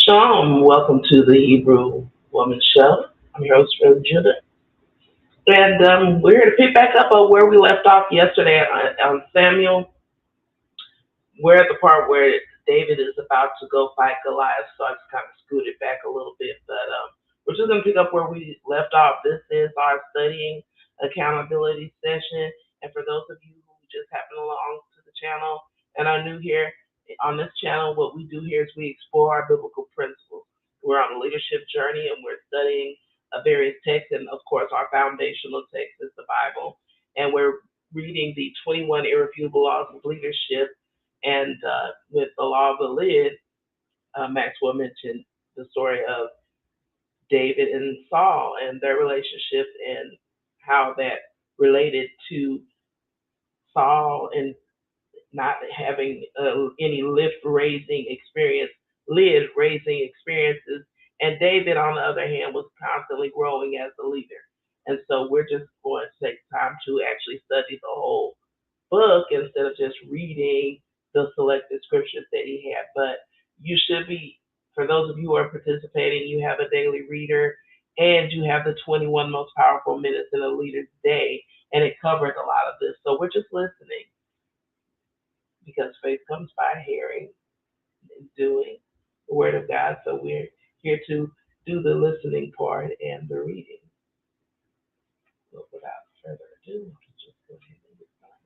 Shalom, welcome to the Hebrew Woman Show. I'm your host, Brother Judah. And we're here to pick back up on where we left off yesterday on Samuel. We're at the part where David is about to go fight Goliath, so I just kind of scooted back a little bit. But we're just going to pick up where we left off. This is our studying accountability session. And for those of you who just happen along to the channel and are new here, on this channel, what we do here is we explore our biblical principles. We're on a leadership journey and we're studying various texts. And of course, our foundational text is the Bible. And we're reading the 21 irrefutable laws of leadership. And with the law of the lid, Maxwell mentioned the story of David and Saul and their relationship and how that related to Saul and not having any lid raising experiences. And David, on the other hand, was constantly growing as a leader. And so we're just going to take time to actually study the whole book instead of just reading the selected scriptures that he had. But you should be, for those of you who are participating, you have a daily reader and you have the 21 most powerful minutes in a leader's day. And it covers a lot of this. So we're just listening because faith comes by hearing and doing the word of God. So we're here to do the listening part and the reading. So without further ado, let's just go ahead and get started.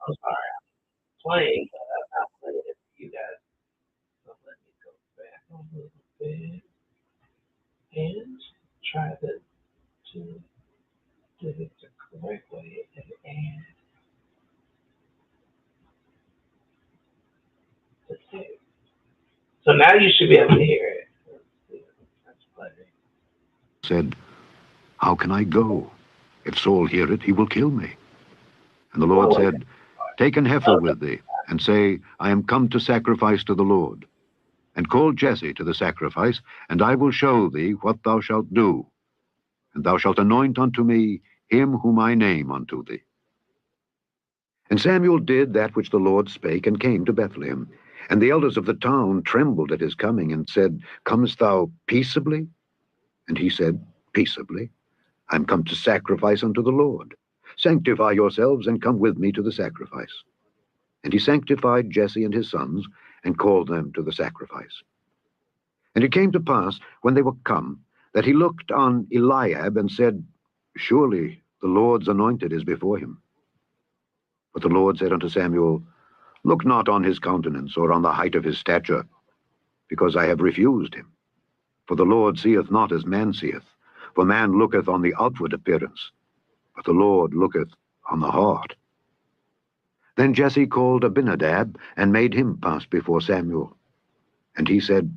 I'm sorry, I'm playing, but I'm not playing it for you guys. So let me go back a little bit and try to do it the correct way and add the text. So now you should be able to hear it. Let's see. Let's play it. Said, "How can I go? If Saul hear it, he will kill me." And the Lord Oh, wait. said, "Take an heifer with thee, and say, I am come to sacrifice to the Lord. And call Jesse to the sacrifice, and I will show thee what thou shalt do. And thou shalt anoint unto me him whom I name unto thee." And Samuel did that which the Lord spake, and came to Bethlehem. And the elders of the town trembled at his coming, and said, "Comest thou peaceably?" And he said, "Peaceably. I am come to sacrifice unto the Lord. Sanctify yourselves, and come with me to the sacrifice." And he sanctified Jesse and his sons, and called them to the sacrifice. And it came to pass, when they were come, that he looked on Eliab, and said, "Surely the Lord's anointed is before him." But the Lord said unto Samuel, "Look not on his countenance, or on the height of his stature, because I have refused him. For the Lord seeth not as man seeth, for man looketh on the outward appearance, but the Lord looketh on the heart." Then Jesse called Abinadab, and made him pass before Samuel. And he said,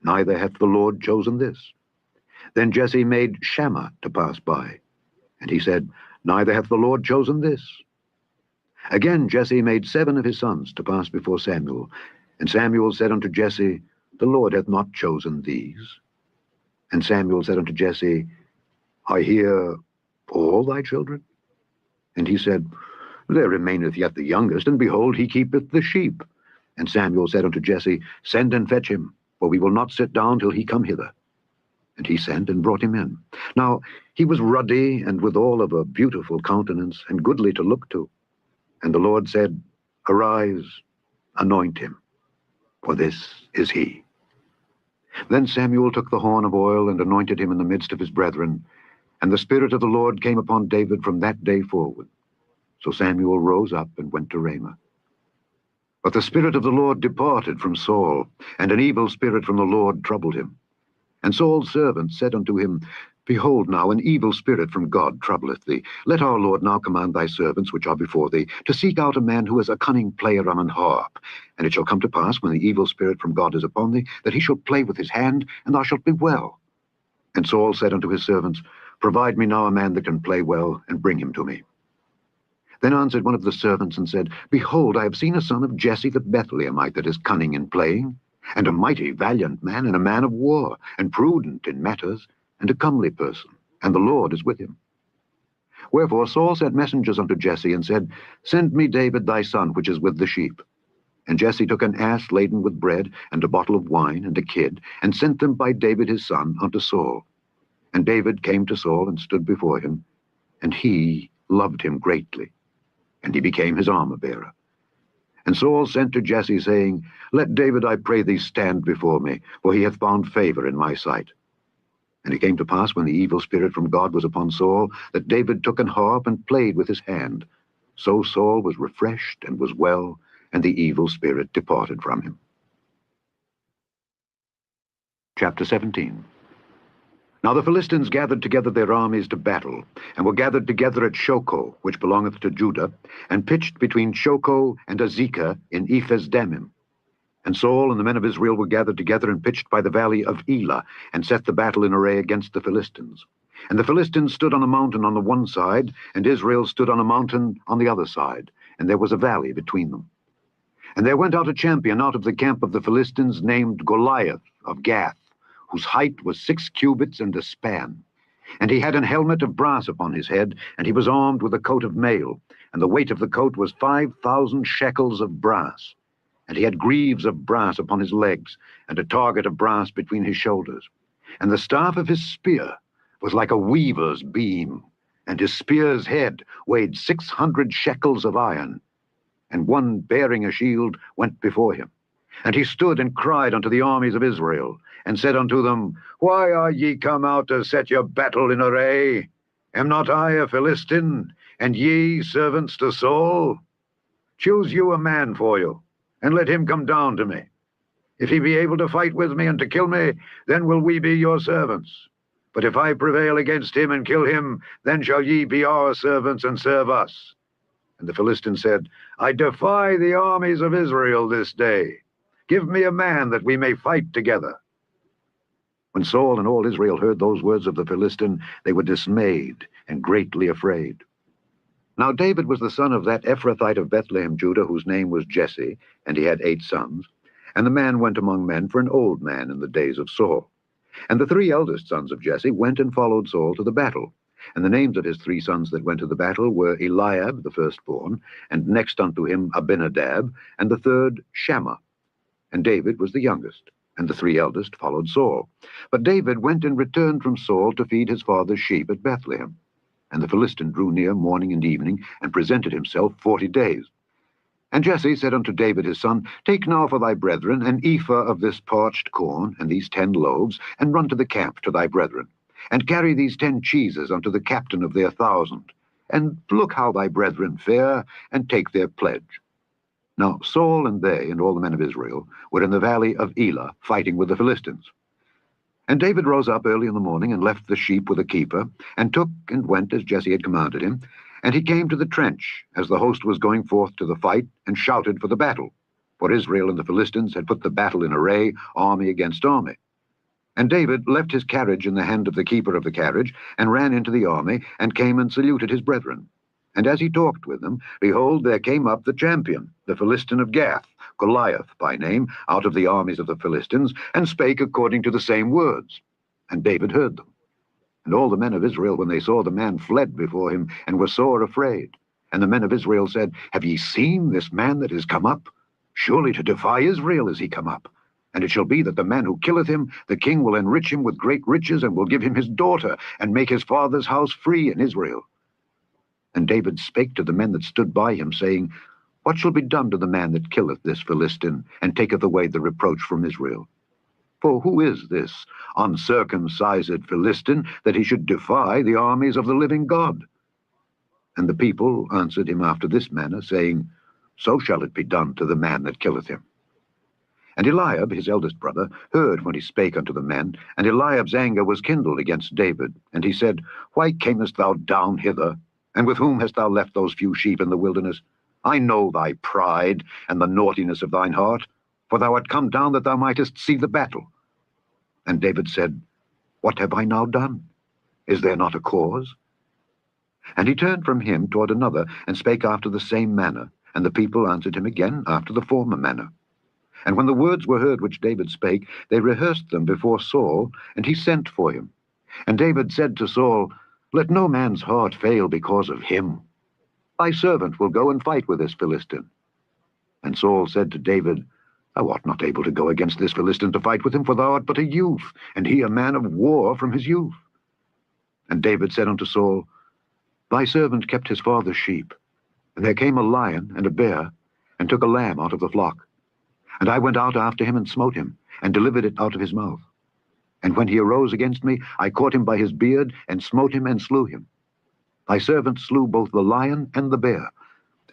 "Neither hath the Lord chosen this." Then Jesse made Shammah to pass by. And he said, "Neither hath the Lord chosen this." Again Jesse made 7 of his sons to pass before Samuel. And Samuel said unto Jesse, "The Lord hath not chosen these." And Samuel said unto Jesse, "Are here all thy children?" And he said, "There remaineth yet the youngest, and behold, he keepeth the sheep." And Samuel said unto Jesse, "Send and fetch him, for we will not sit down till he come hither." And he sent and brought him in. Now he was ruddy, and withal of a beautiful countenance, and goodly to look to. And the Lord said, "Arise, anoint him, for this is he." Then Samuel took the horn of oil, and anointed him in the midst of his brethren. And the Spirit of the Lord came upon David from that day forward. So Samuel rose up and went to Ramah. But the Spirit of the Lord departed from Saul, and an evil spirit from the Lord troubled him. And Saul's servants said unto him, "Behold now, an evil spirit from God troubleth thee. Let our Lord now command thy servants which are before thee to seek out a man who is a cunning player on an harp. And it shall come to pass, when the evil spirit from God is upon thee, that he shall play with his hand, and thou shalt be well." And Saul said unto his servants, "Provide me now a man that can play well, and bring him to me." Then answered one of the servants and said, Behold, I have seen a son of Jesse the Bethlehemite that is cunning in playing, and a mighty valiant man, and a man of war, and prudent in matters, and a comely person, and the Lord is with him. Wherefore Saul sent messengers unto Jesse, and said, Send me David thy son, which is with the sheep. And Jesse took an ass laden with bread, and a bottle of wine, and a kid, and sent them by David his son unto Saul. And David came to Saul, and stood before him, and he loved him greatly, and he became his armor-bearer. And Saul sent to Jesse, saying, Let David, I pray thee, stand before me, for he hath found favor in my sight. And it came to pass, when the evil spirit from God was upon Saul, that David took an harp and played with his hand. So Saul was refreshed and was well, and the evil spirit departed from him. Chapter 17. Now the Philistines gathered together their armies to battle, and were gathered together at Shochoh, which belongeth to Judah, and pitched between Shochoh and Azekah in Ephes-dammim. And Saul and the men of Israel were gathered together and pitched by the valley of Elah, and set the battle in array against the Philistines. And the Philistines stood on a mountain on the one side, and Israel stood on a mountain on the other side, and there was a valley between them. And there went out a champion out of the camp of the Philistines, named Goliath of Gath, whose height was 6 cubits and a span. And he had an helmet of brass upon his head, and he was armed with a coat of mail, and the weight of the coat was 5,000 shekels of brass. And he had greaves of brass upon his legs, and a target of brass between his shoulders. And the staff of his spear was like a weaver's beam, and his spear's head weighed 600 shekels of iron. And one bearing a shield went before him. And he stood and cried unto the armies of Israel, and said unto them, Why are ye come out to set your battle in array? Am not I a Philistine, and ye servants to Saul? Choose you a man for you, and let him come down to me. If he be able to fight with me and to kill me, then will we be your servants. But if I prevail against him and kill him, then shall ye be our servants and serve us. And the Philistines said, I defy the armies of Israel this day. Give me a man that we may fight together. When Saul and all Israel heard those words of the Philistine, they were dismayed and greatly afraid. Now David was the son of that Ephrathite of Bethlehem, Judah, whose name was Jesse, and he had 8 sons. And the man went among men for an old man in the days of Saul. And the 3 eldest sons of Jesse went and followed Saul to the battle. And the names of his 3 sons that went to the battle were Eliab, the firstborn, and next unto him Abinadab, and the third Shammah. And David was the youngest, and the 3 eldest followed Saul. But David went and returned from Saul to feed his father's sheep at Bethlehem. And the Philistine drew near morning and evening, and presented himself 40 days. And Jesse said unto David his son, Take now for thy brethren an ephah of this parched corn, and these 10 loaves, and run to the camp to thy brethren. And carry these 10 cheeses unto the captain of their 1,000. And look how thy brethren fare, and take their pledge. Now Saul and they, and all the men of Israel, were in the valley of Elah, fighting with the Philistines. And David rose up early in the morning, and left the sheep with a keeper, and took and went as Jesse had commanded him. And he came to the trench, as the host was going forth to the fight, and shouted for the battle. For Israel and the Philistines had put the battle in array, army against army. And David left his carriage in the hand of the keeper of the carriage, and ran into the army, and came and saluted his brethren. And as he talked with them, behold, there came up the champion, the Philistine of Gath, Goliath by name, out of the armies of the Philistines, and spake according to the same words. And David heard them. And all the men of Israel, when they saw the man, fled before him, and were sore afraid. And the men of Israel said, Have ye seen this man that is come up? Surely to defy Israel is he come up. And it shall be that the man who killeth him, the king will enrich him with great riches, and will give him his daughter, and make his father's house free in Israel. And David spake to the men that stood by him, saying, What shall be done to the man that killeth this Philistine, and taketh away the reproach from Israel? For who is this uncircumcised Philistine, that he should defy the armies of the living God? And the people answered him after this manner, saying, So shall it be done to the man that killeth him. And Eliab, his eldest brother, heard when he spake unto the men, and Eliab's anger was kindled against David. And he said, Why camest thou down hither? And with whom hast thou left those few sheep in the wilderness? I know thy pride, and the naughtiness of thine heart, for thou art come down that thou mightest see the battle. And David said, What have I now done? Is there not a cause? And he turned from him toward another, and spake after the same manner. And the people answered him again after the former manner. And when the words were heard which David spake, they rehearsed them before Saul, and he sent for him. And David said to Saul, Let no man's heart fail because of him. Thy servant will go and fight with this Philistine. And Saul said to David, Thou art not able to go against this Philistine to fight with him, for thou art but a youth, and he a man of war from his youth. And David said unto Saul, Thy servant kept his father's sheep. And there came a lion and a bear, and took a lamb out of the flock. And I went out after him and smote him, and delivered it out of his mouth. And when he arose against me, I caught him by his beard, and smote him and slew him. Thy servant slew both the lion and the bear.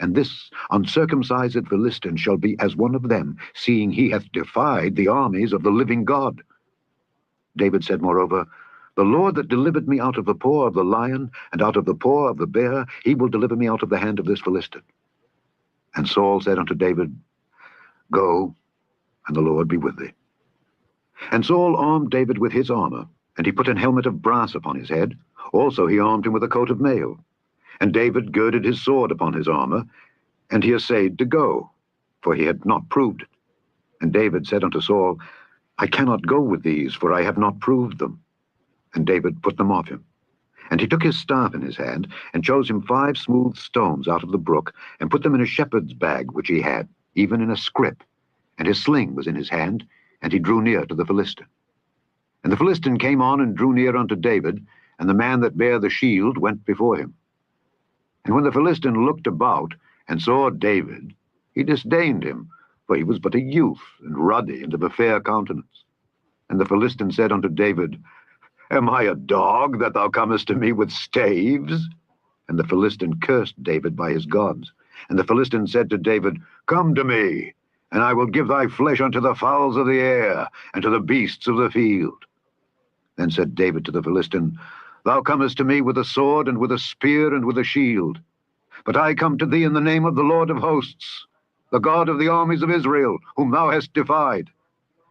And this uncircumcised Philistine shall be as one of them, seeing he hath defied the armies of the living God. David said moreover, The Lord that delivered me out of the paw of the lion, and out of the paw of the bear, he will deliver me out of the hand of this Philistine. And Saul said unto David, Go, and the Lord be with thee. And Saul armed David with his armor, and he put an helmet of brass upon his head. Also he armed him with a coat of mail. And David girded his sword upon his armor, and he essayed to go, for he had not proved it. And David said unto Saul, I cannot go with these, for I have not proved them. And David put them off him. And he took his staff in his hand, and chose him 5 smooth stones out of the brook, and put them in a shepherd's bag which he had, even in a scrip. And his sling was in his hand, and he drew near to the Philistine. And the Philistine came on and drew near unto David, and the man that bare the shield went before him. And when the Philistine looked about, and saw David, he disdained him, for he was but a youth, and ruddy, and of a fair countenance. And the Philistine said unto David, Am I a dog, that thou comest to me with staves? And the Philistine cursed David by his gods. And the Philistine said to David, Come to me, and I will give thy flesh unto the fowls of the air, and to the beasts of the field. Then said David to the Philistine, Thou comest to me with a sword, and with a spear, and with a shield. But I come to thee in the name of the Lord of hosts, the God of the armies of Israel, whom thou hast defied.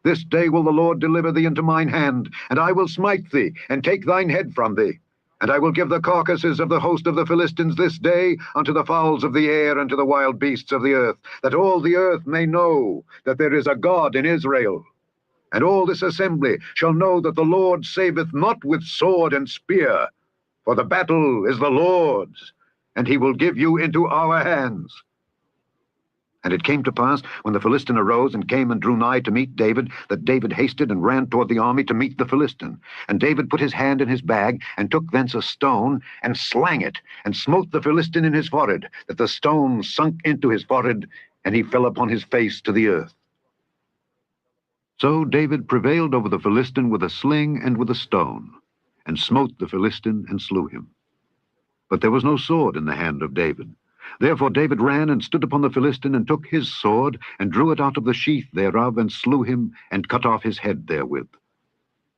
This day will the Lord deliver thee into mine hand, and I will smite thee, and take thine head from thee. And I will give the carcasses of the host of the Philistines this day unto the fowls of the air, and to the wild beasts of the earth, that all the earth may know that there is a God in Israel. And all this assembly shall know that the Lord saveth not with sword and spear, for the battle is the Lord's, and he will give you into our hands. And it came to pass, when the Philistine arose and came and drew nigh to meet David, that David hasted and ran toward the army to meet the Philistine. And David put his hand in his bag, and took thence a stone, and slang it, and smote the Philistine in his forehead, that the stone sunk into his forehead, and he fell upon his face to the earth. So David prevailed over the Philistine with a sling and with a stone, and smote the Philistine and slew him. But there was no sword in the hand of David. Therefore David ran and stood upon the Philistine, and took his sword, and drew it out of the sheath thereof, and slew him, and cut off his head therewith.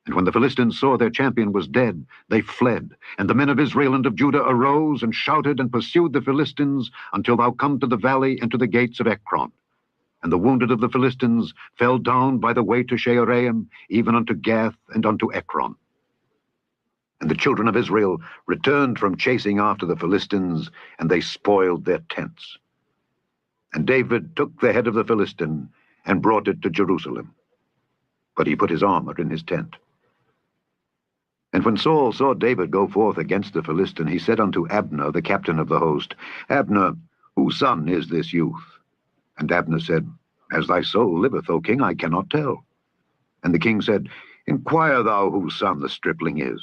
And when the Philistines saw their champion was dead, they fled. And the men of Israel and of Judah arose, and shouted, and pursued the Philistines, until thou come to the valley and to the gates of Ekron. And the wounded of the Philistines fell down by the way to Shaaraim, even unto Gath and unto Ekron. And the children of Israel returned from chasing after the Philistines, and they spoiled their tents. And David took the head of the Philistine, and brought it to Jerusalem. But he put his armor in his tent. And when Saul saw David go forth against the Philistine, he said unto Abner, the captain of the host, Abner, whose son is this youth? And Abner said, As thy soul liveth, O king, I cannot tell. And the king said, Inquire thou whose son the stripling is.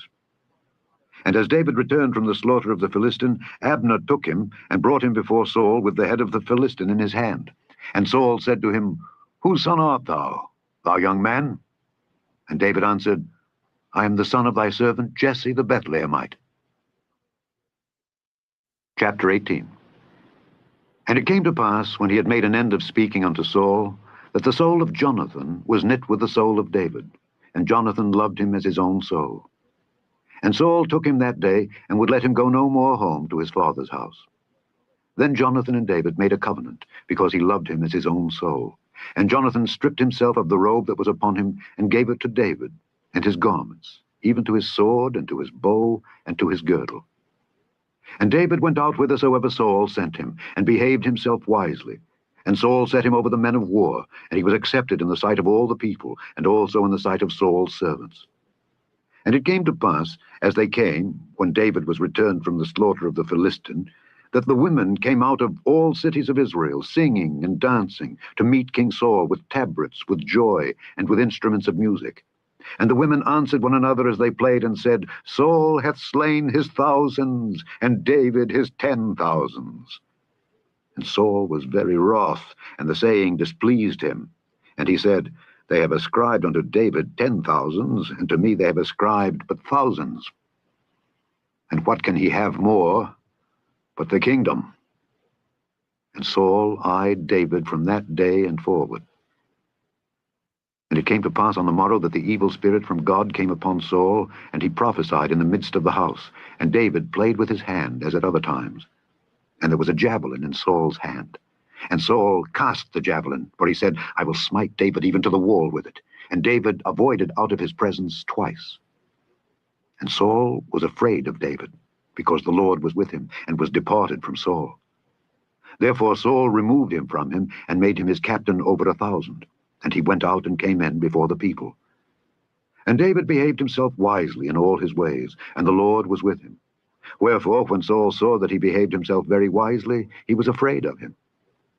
And as David returned from the slaughter of the Philistine, Abner took him, and brought him before Saul with the head of the Philistine in his hand. And Saul said to him, Whose son art thou, thou young man? And David answered, I am the son of thy servant Jesse the Bethlehemite. Chapter 18. And it came to pass, when he had made an end of speaking unto Saul, that the soul of Jonathan was knit with the soul of David, and Jonathan loved him as his own soul. And Saul took him that day, and would let him go no more home to his father's house. Then Jonathan and David made a covenant, because he loved him as his own soul. And Jonathan stripped himself of the robe that was upon him, and gave it to David, and his garments, even to his sword, and to his bow, and to his girdle. And David went out whithersoever Saul sent him, and behaved himself wisely. And Saul set him over the men of war, and he was accepted in the sight of all the people, and also in the sight of Saul's servants. And it came to pass, as they came, when David was returned from the slaughter of the Philistine, that the women came out of all cities of Israel, singing and dancing, to meet King Saul with tabrets, with joy, and with instruments of music. And the women answered one another as they played, and said, Saul hath slain his thousands, and David his 10,000s. And Saul was very wroth, and the saying displeased him. And he said, They have ascribed unto David 10,000s, and to me they have ascribed but thousands. And what can he have more but the kingdom? And Saul eyed David from that day and forward. And it came to pass on the morrow that the evil spirit from God came upon Saul, and he prophesied in the midst of the house. And David played with his hand, as at other times. And there was a javelin in Saul's hand. And Saul cast the javelin, for he said, I will smite David even to the wall with it. And David avoided out of his presence twice. And Saul was afraid of David, because the Lord was with him, and was departed from Saul. Therefore Saul removed him from him, and made him his captain over 1,000. And he went out and came in before the people. And David behaved himself wisely in all his ways, and the Lord was with him. Wherefore, when Saul saw that he behaved himself very wisely, he was afraid of him.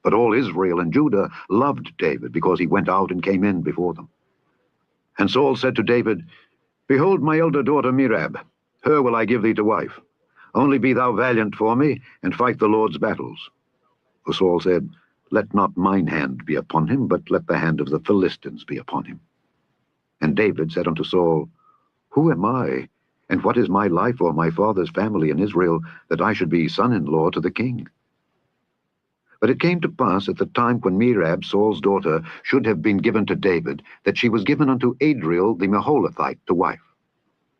But all Israel and Judah loved David, because he went out and came in before them. And Saul said to David, Behold my elder daughter Merab, her will I give thee to wife. Only be thou valiant for me, and fight the Lord's battles. For Saul said, Let not mine hand be upon him, but let the hand of the Philistines be upon him. And David said unto Saul, Who am I, and what is my life or my father's family in Israel, that I should be son-in-law to the king? But it came to pass at the time when Merab, Saul's daughter, should have been given to David, that she was given unto Adriel the Meholathite to wife.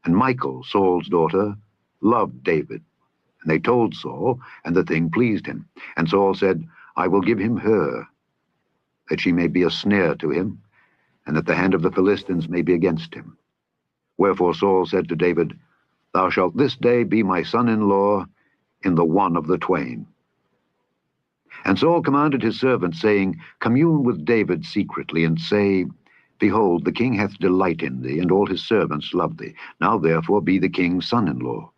And Michal, Saul's daughter, loved David. And they told Saul, and the thing pleased him. And Saul said, I will give him her, that she may be a snare to him, and that the hand of the Philistines may be against him. Wherefore Saul said to David, Thou shalt this day be my son-in-law in the one of the twain. And Saul commanded his servants, saying, Commune with David secretly, and say, Behold, the king hath delight in thee, and all his servants love thee. Now therefore be the king's son-in-law.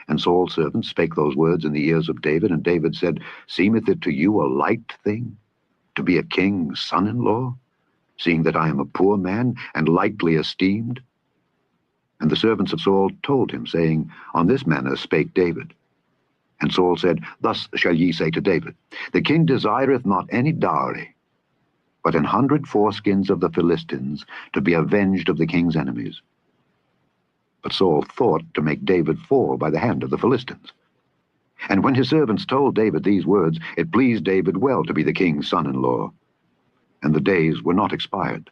And Saul's servants spake those words in the ears of David, and David said, Seemeth it to you a light thing, to be a king's son-in-law, seeing that I am a poor man, and lightly esteemed? And the servants of Saul told him, saying, On this manner spake David. And Saul said, Thus shall ye say to David, The king desireth not any dowry, but 100 foreskins of the Philistines, to be avenged of the king's enemies. But Saul thought to make David fall by the hand of the Philistines. And when his servants told David these words, it pleased David well to be the king's son-in-law. And the days were not expired.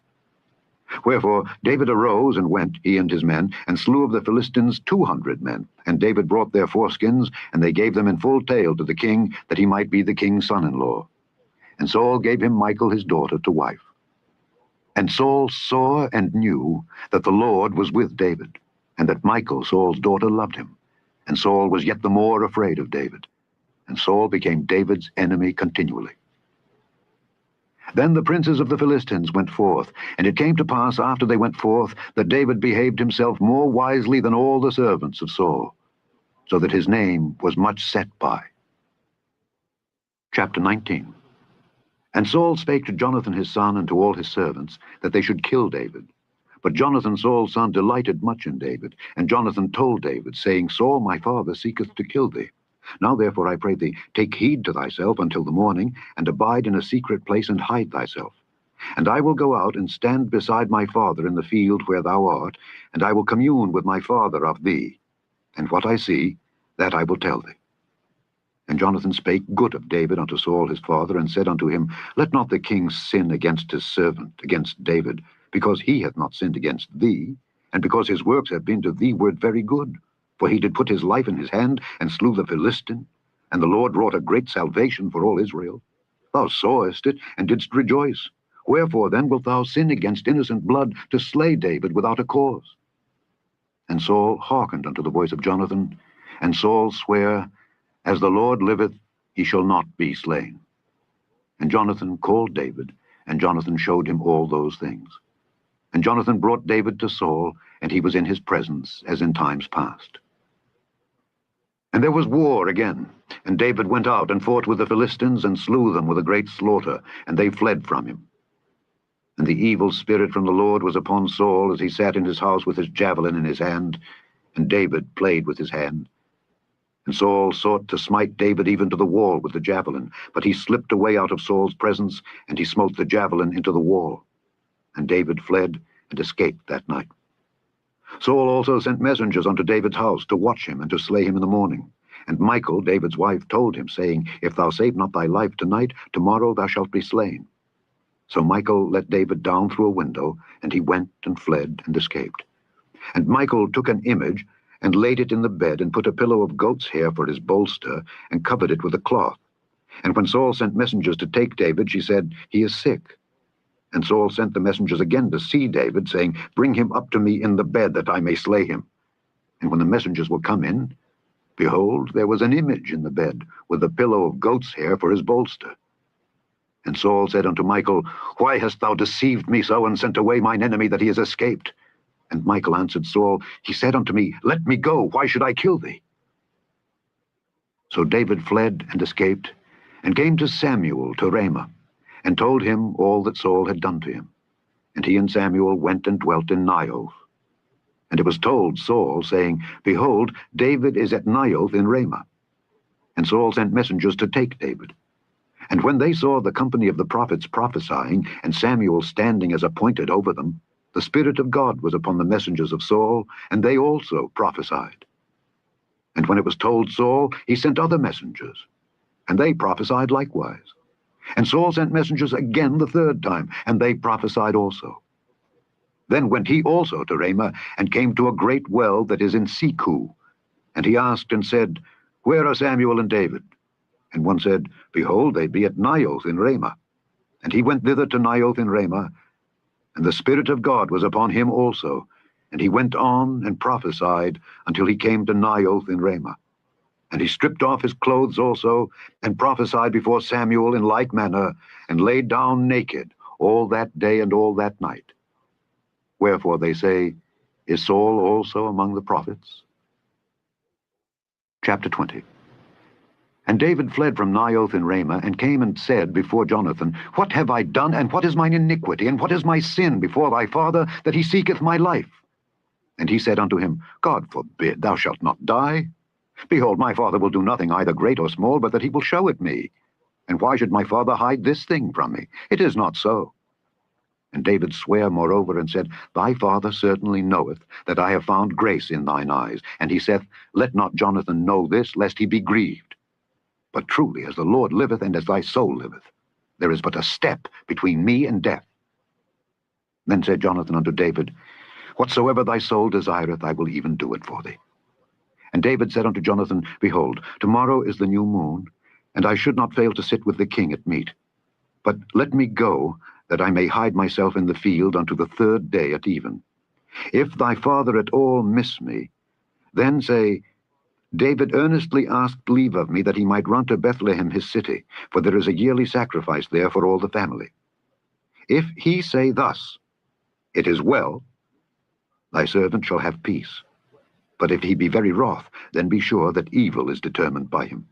Wherefore David arose and went, he and his men, and slew of the Philistines 200 men. And David brought their foreskins, and they gave them in full tale to the king, that he might be the king's son-in-law. And Saul gave him Michal his daughter to wife. And Saul saw and knew that the Lord was with David, and that Michal, Saul's daughter, loved him. And Saul was yet the more afraid of David. And Saul became David's enemy continually. Then the princes of the Philistines went forth, and it came to pass after they went forth that David behaved himself more wisely than all the servants of Saul, so that his name was much set by. Chapter 19. And Saul spake to Jonathan his son and to all his servants, that they should kill David. But Jonathan Saul's son delighted much in David, and Jonathan told David, saying, Saul my father seeketh to kill thee. Now therefore I pray thee, take heed to thyself until the morning, and abide in a secret place, and hide thyself. And I will go out and stand beside my father in the field where thou art, and I will commune with my father of thee. And what I see, that I will tell thee. And Jonathan spake good of David unto Saul his father, and said unto him, Let not the king sin against his servant, against David, because he hath not sinned against thee, and because his works have been to thee word very good. For he did put his life in his hand, and slew the Philistine, and the Lord wrought a great salvation for all Israel. Thou sawest it, and didst rejoice. Wherefore then wilt thou sin against innocent blood, to slay David without a cause? And Saul hearkened unto the voice of Jonathan, and Saul sware As the Lord liveth, he shall not be slain. And Jonathan called David, and Jonathan showed him all those things. And Jonathan brought David to Saul, and he was in his presence, as in times past. And there was war again, and David went out and fought with the Philistines, and slew them with a great slaughter, and they fled from him. And the evil spirit from the Lord was upon Saul, as he sat in his house with his javelin in his hand, and David played with his hand. And Saul sought to smite David even to the wall with the javelin, but he slipped away out of Saul's presence, and he smote the javelin into the wall. And David fled and escaped that night. Saul also sent messengers unto David's house to watch him and to slay him in the morning. And Michal, David's wife, told him, saying, If thou save not thy life tonight, tomorrow thou shalt be slain. So Michal let David down through a window, and he went and fled and escaped. And Michal took an image and laid it in the bed, and put a pillow of goat's hair for his bolster, and covered it with a cloth. And when Saul sent messengers to take David, she said, He is sick. And Saul sent the messengers again to see David, saying, Bring him up to me in the bed, that I may slay him. And when the messengers were come in, behold, there was an image in the bed, with a pillow of goat's hair for his bolster. And Saul said unto Michal, Why hast thou deceived me so, and sent away mine enemy, that he is escaped? And Michal answered Saul, He said unto me, Let me go, why should I kill thee? So David fled and escaped, and came to Samuel to Ramah, and told him all that Saul had done to him. And he and Samuel went and dwelt in Naioth. And it was told Saul, saying, Behold, David is at Naioth in Ramah. And Saul sent messengers to take David. And when they saw the company of the prophets prophesying, and Samuel standing as appointed over them, the Spirit of God was upon the messengers of Saul, and they also prophesied. And when it was told Saul, he sent other messengers, and they prophesied likewise. And Saul sent messengers again the third time, and they prophesied also. Then went he also to Ramah, and came to a great well that is in Seku. And he asked and said, Where are Samuel and David? And one said, Behold, they be at Naioth in Ramah. And he went thither to Naioth in Ramah, and the Spirit of God was upon him also. And he went on and prophesied until he came to Naioth in Ramah. And he stripped off his clothes also, and prophesied before Samuel in like manner, and laid down naked all that day and all that night. Wherefore they say, Is Saul also among the prophets? Chapter 20. And David fled from Naioth in Ramah, and came and said before Jonathan, What have I done, and what is mine iniquity, and what is my sin before thy father, that he seeketh my life? And he said unto him, God forbid, thou shalt not die. Behold, my father will do nothing either great or small, but that he will show it me. And why should my father hide this thing from me? It is not so. And David sware moreover, and said, Thy father certainly knoweth that I have found grace in thine eyes. And he saith, Let not Jonathan know this, lest he be grieved. But truly, as the Lord liveth, and as thy soul liveth, there is but a step between me and death. Then said Jonathan unto David, Whatsoever thy soul desireth, I will even do it for thee. And David said unto Jonathan, Behold, tomorrow is the new moon, and I should not fail to sit with the king at meat. But let me go, that I may hide myself in the field unto the third day at even. If thy father at all miss me, then say, David earnestly asked leave of me that he might run to Bethlehem his city, for there is a yearly sacrifice there for all the family. If he say thus, It is well, thy servant shall have peace. But if he be very wroth, then be sure that evil is determined by him.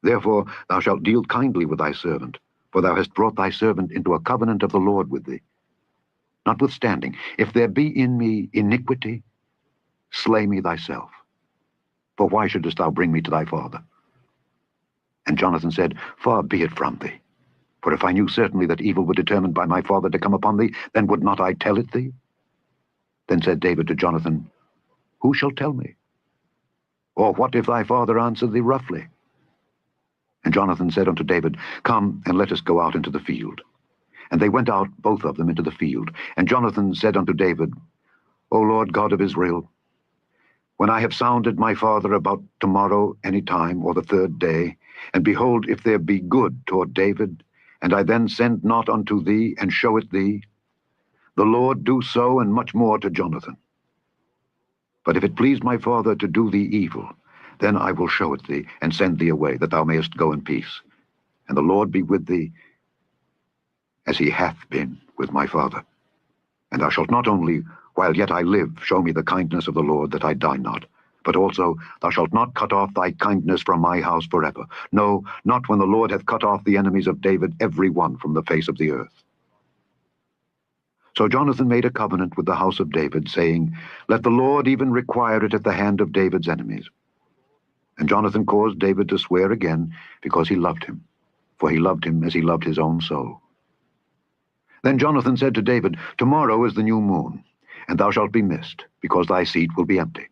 Therefore thou shalt deal kindly with thy servant, for thou hast brought thy servant into a covenant of the Lord with thee. Notwithstanding, if there be in me iniquity, slay me thyself. For why shouldest thou bring me to thy father? And Jonathan said, Far be it from thee. For if I knew certainly that evil were determined by my father to come upon thee, then would not I tell it thee? Then said David to Jonathan, Who shall tell me? Or what if thy father answer thee roughly? And Jonathan said unto David, Come, and let us go out into the field. And they went out, both of them, into the field. And Jonathan said unto David, O Lord God of Israel, when I have sounded my father about tomorrow any time, or the third day, and behold, if there be good toward David, and I then send not unto thee, and show it thee, the Lord do so, and much more to Jonathan. But if it please my father to do thee evil, Then I will show it thee, and send thee away, that thou mayest go in peace. And the Lord be with thee, as he hath been with my father. And thou shalt not only, while yet I live, show me the kindness of the Lord, that I die not, but also thou shalt not cut off thy kindness from my house forever. No, not when the Lord hath cut off the enemies of David, every one from the face of the earth. So Jonathan made a covenant with the house of David, saying, Let the Lord even require it at the hand of David's enemies. And Jonathan caused David to swear again, because he loved him, for he loved him as he loved his own soul. Then Jonathan said to David, Tomorrow is the new moon, and thou shalt be missed, because thy seat will be empty.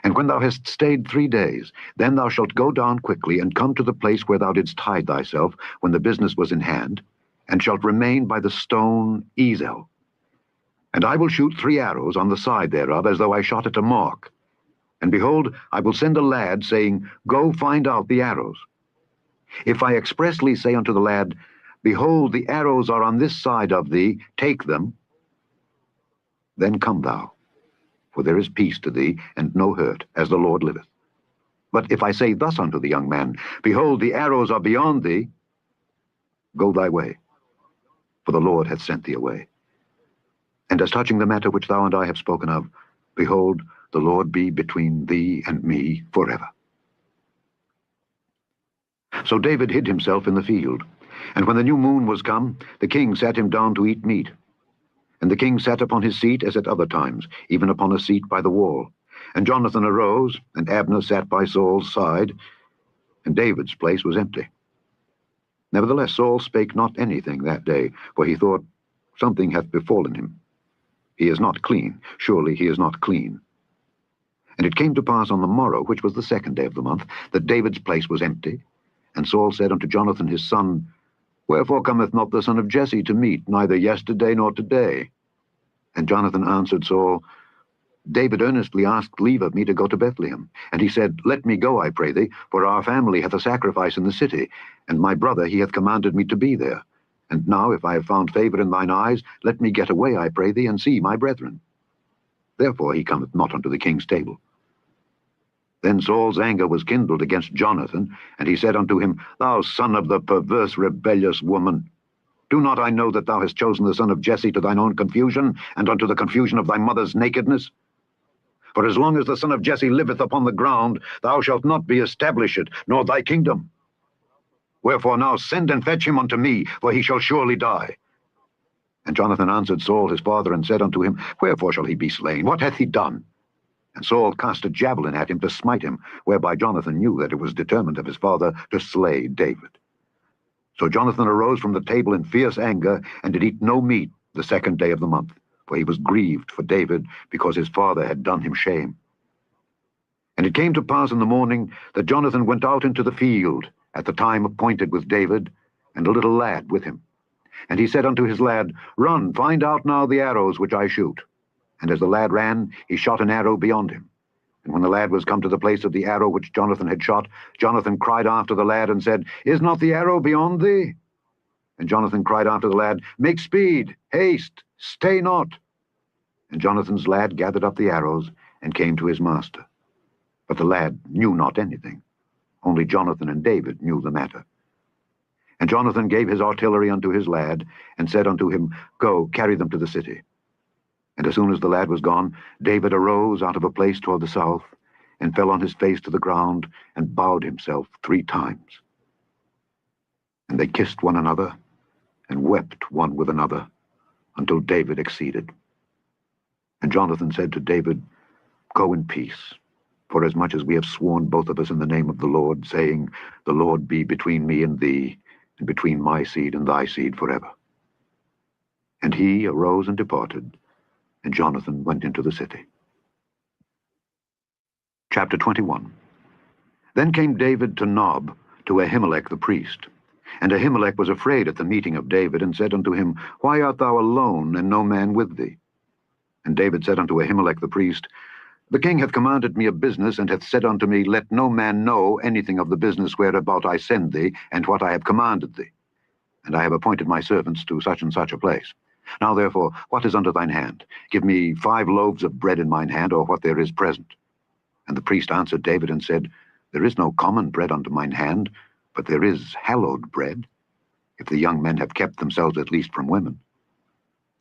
And when thou hast stayed 3 days, then thou shalt go down quickly, and come to the place where thou didst hide thyself, when the business was in hand, and shalt remain by the stone Ezel. And I will shoot 3 arrows on the side thereof, as though I shot at a mark. And behold, I will send a lad, saying, Go find out the arrows. If I expressly say unto the lad, Behold, the arrows are on this side of thee, take them, then come thou, for there is peace to thee, and no hurt, as the Lord liveth. But if I say thus unto the young man, Behold, the arrows are beyond thee, go thy way, for the Lord hath sent thee away. And as touching the matter which thou and I have spoken of, behold, the Lord be between thee and me forever. So David hid himself in the field. And when the new moon was come, the king sat him down to eat meat. And the king sat upon his seat as at other times, even upon a seat by the wall. And Jonathan arose, and Abner sat by Saul's side, and David's place was empty. Nevertheless Saul spake not anything that day, for he thought, Something hath befallen him. He is not clean, surely he is not clean. And it came to pass on the morrow, which was the 2nd day of the month, that David's place was empty. And Saul said unto Jonathan his son, Wherefore cometh not the son of Jesse to meat, neither yesterday nor today? And Jonathan answered Saul, David earnestly asked leave of me to go to Bethlehem. And he said, Let me go, I pray thee, for our family hath a sacrifice in the city, and my brother he hath commanded me to be there. And now, if I have found favor in thine eyes, let me get away, I pray thee, and see my brethren. Therefore he cometh not unto the king's table. Then Saul's anger was kindled against Jonathan, and he said unto him, Thou son of the perverse rebellious woman, do not I know that thou hast chosen the son of Jesse to thine own confusion, and unto the confusion of thy mother's nakedness? For as long as the son of Jesse liveth upon the ground, thou shalt not be established, nor thy kingdom. Wherefore now send and fetch him unto me, for he shall surely die. And Jonathan answered Saul his father, and said unto him, Wherefore shall he be slain? What hath he done? And Saul cast a javelin at him to smite him, whereby Jonathan knew that it was determined of his father to slay David. So Jonathan arose from the table in fierce anger, and did eat no meat the 2nd day of the month, for he was grieved for David, because his father had done him shame. And it came to pass in the morning that Jonathan went out into the field at the time appointed with David, and a little lad with him. And he said unto his lad, Run, find out now the arrows which I shoot. And as the lad ran, he shot an arrow beyond him. And when the lad was come to the place of the arrow which Jonathan had shot, Jonathan cried after the lad, and said, Is not the arrow beyond thee? And Jonathan cried after the lad, Make speed, haste, stay not. And Jonathan's lad gathered up the arrows, and came to his master. But the lad knew not anything. Only Jonathan and David knew the matter. And Jonathan gave his artillery unto his lad, and said unto him, Go, carry them to the city. And as soon as the lad was gone, David arose out of a place toward the south, and fell on his face to the ground, and bowed himself 3 times. And they kissed one another, and wept one with another, until David exceeded. And Jonathan said to David, Go in peace, for as much as we have sworn both of us in the name of the Lord, saying, The Lord be between me and thee, and between my seed and thy seed forever. And he arose and departed, and Jonathan went into the city. Chapter 21. Then came David to Nob, to Ahimelech the priest. And Ahimelech was afraid at the meeting of David, and said unto him, Why art thou alone, and no man with thee? And David said unto Ahimelech the priest, The king hath commanded me a business, and hath said unto me, Let no man know anything of the business whereabout I send thee, and what I have commanded thee. And I have appointed my servants to such and such a place. Now therefore, what is under thine hand? Give me 5 loaves of bread in mine hand, or what there is present. And the priest answered David, and said, There is no common bread under mine hand, but there is hallowed bread, if the young men have kept themselves at least from women.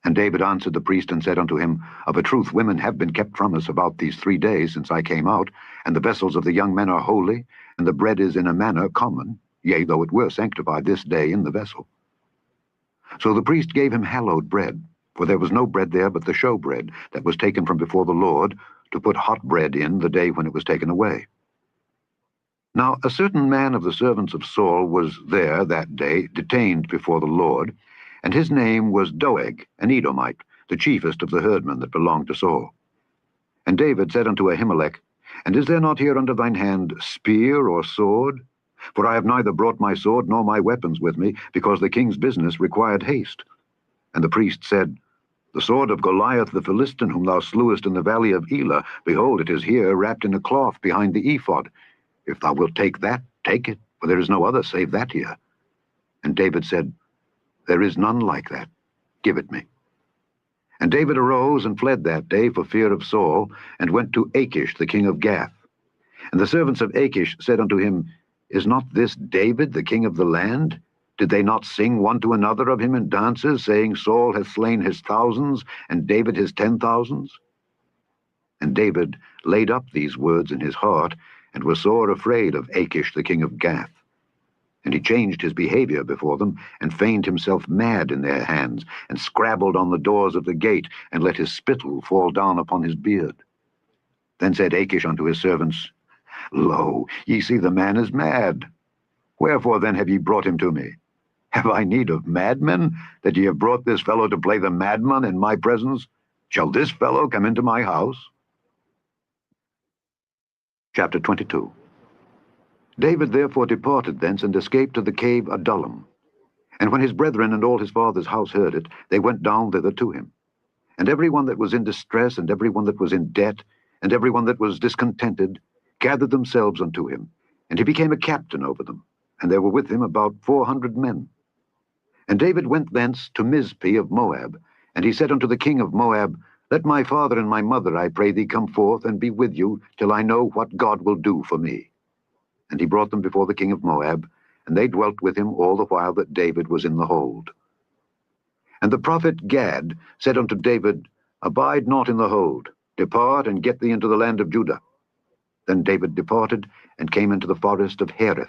And David answered the priest and said unto him, Of a truth women have been kept from us about these 3 days since I came out, and the vessels of the young men are holy, and the bread is in a manner common, yea, though it were sanctified this day in the vessel. So the priest gave him hallowed bread, for there was no bread there but the show bread that was taken from before the Lord, to put hot bread in the day when it was taken away. Now a certain man of the servants of Saul was there that day, detained before the Lord, and his name was Doeg, an Edomite, the chiefest of the herdmen that belonged to Saul. And David said unto Ahimelech, And is there not here under thine hand spear or sword? For I have neither brought my sword nor my weapons with me, because the king's business required haste. And the priest said, The sword of Goliath the Philistine, whom thou slewest in the valley of Elah, behold, it is here wrapped in a cloth behind the ephod. If thou wilt take that, take it, for there is no other save that here. And David said, There is none like that. Give it me. And David arose and fled that day for fear of Saul, and went to Achish the king of Gath. And the servants of Achish said unto him, Is not this David the king of the land? Did they not sing one to another of him in dances, saying, Saul hath slain his thousands, and David his 10,000s? And David laid up these words in his heart, and was sore afraid of Achish the king of Gath. And he changed his behavior before them, and feigned himself mad in their hands, and scrabbled on the doors of the gate, and let his spittle fall down upon his beard. Then said Achish unto his servants, Lo, ye see the man is mad. Wherefore then have ye brought him to me? Have I need of madmen, that ye have brought this fellow to play the madman in my presence? Shall this fellow come into my house? Chapter 22. David therefore departed thence, and escaped to the cave Adullam. And when his brethren and all his father's house heard it, they went down thither to him. And every one that was in distress, and every one that was in debt, and every one that was discontented, gathered themselves unto him, and he became a captain over them, and there were with him about 400 men. And David went thence to Mizpeh of Moab, and he said unto the king of Moab, Let my father and my mother, I pray thee, come forth and be with you, till I know what God will do for me. And he brought them before the king of Moab, and they dwelt with him all the while that David was in the hold. And the prophet Gad said unto David, Abide not in the hold, depart and get thee into the land of Judah. Then David departed, and came into the forest of Hereth.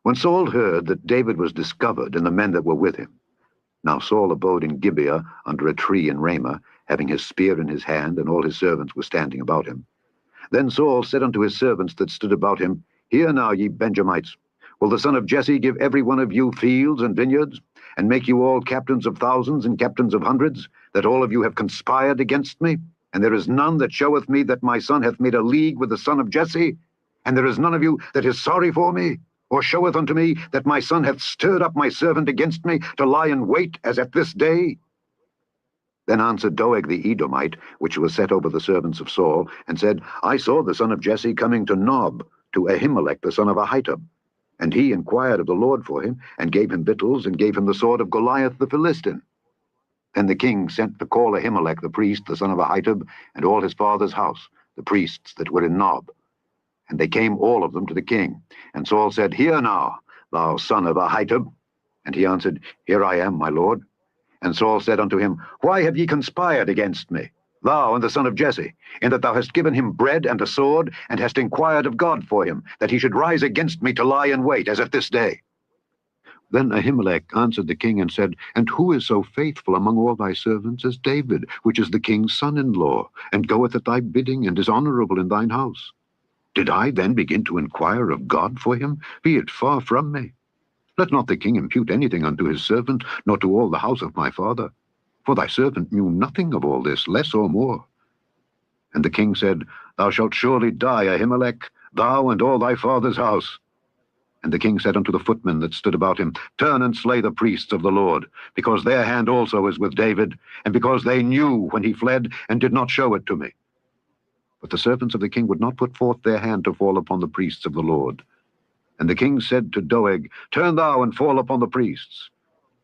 When Saul heard that David was discovered, and the men that were with him, now Saul abode in Gibeah under a tree in Ramah, having his spear in his hand, and all his servants were standing about him. Then Saul said unto his servants that stood about him, Hear now, ye Benjamites, will the son of Jesse give every one of you fields and vineyards, and make you all captains of thousands and captains of hundreds, that all of you have conspired against me? And there is none that showeth me that my son hath made a league with the son of Jesse? And there is none of you that is sorry for me, or showeth unto me that my son hath stirred up my servant against me, to lie in wait as at this day? Then answered Doeg the Edomite, which was set over the servants of Saul, and said, I saw the son of Jesse coming to Nob, to Ahimelech the son of Ahitub. And he inquired of the Lord for him, and gave him victuals, and gave him the sword of Goliath the Philistine. Then the king sent to call Ahimelech the priest, the son of Ahitub, and all his father's house, the priests that were in Nob. And they came all of them to the king. And Saul said, Hear now, thou son of Ahitub. And he answered, Here I am, my lord. And Saul said unto him, Why have ye conspired against me, thou and the son of Jesse, in that thou hast given him bread and a sword, and hast inquired of God for him, that he should rise against me to lie in wait, as at this day? Then Ahimelech answered the king and said, And who is so faithful among all thy servants as David, which is the king's son-in-law, and goeth at thy bidding, and is honorable in thine house? Did I then begin to inquire of God for him? Be it far from me. Let not the king impute anything unto his servant, nor to all the house of my father. For thy servant knew nothing of all this, less or more. And the king said, Thou shalt surely die, Ahimelech, thou and all thy father's house. And the king said unto the footmen that stood about him, Turn and slay the priests of the Lord, because their hand also is with David, and because they knew when he fled, and did not show it to me. But the servants of the king would not put forth their hand to fall upon the priests of the Lord. And the king said to Doeg, Turn thou and fall upon the priests.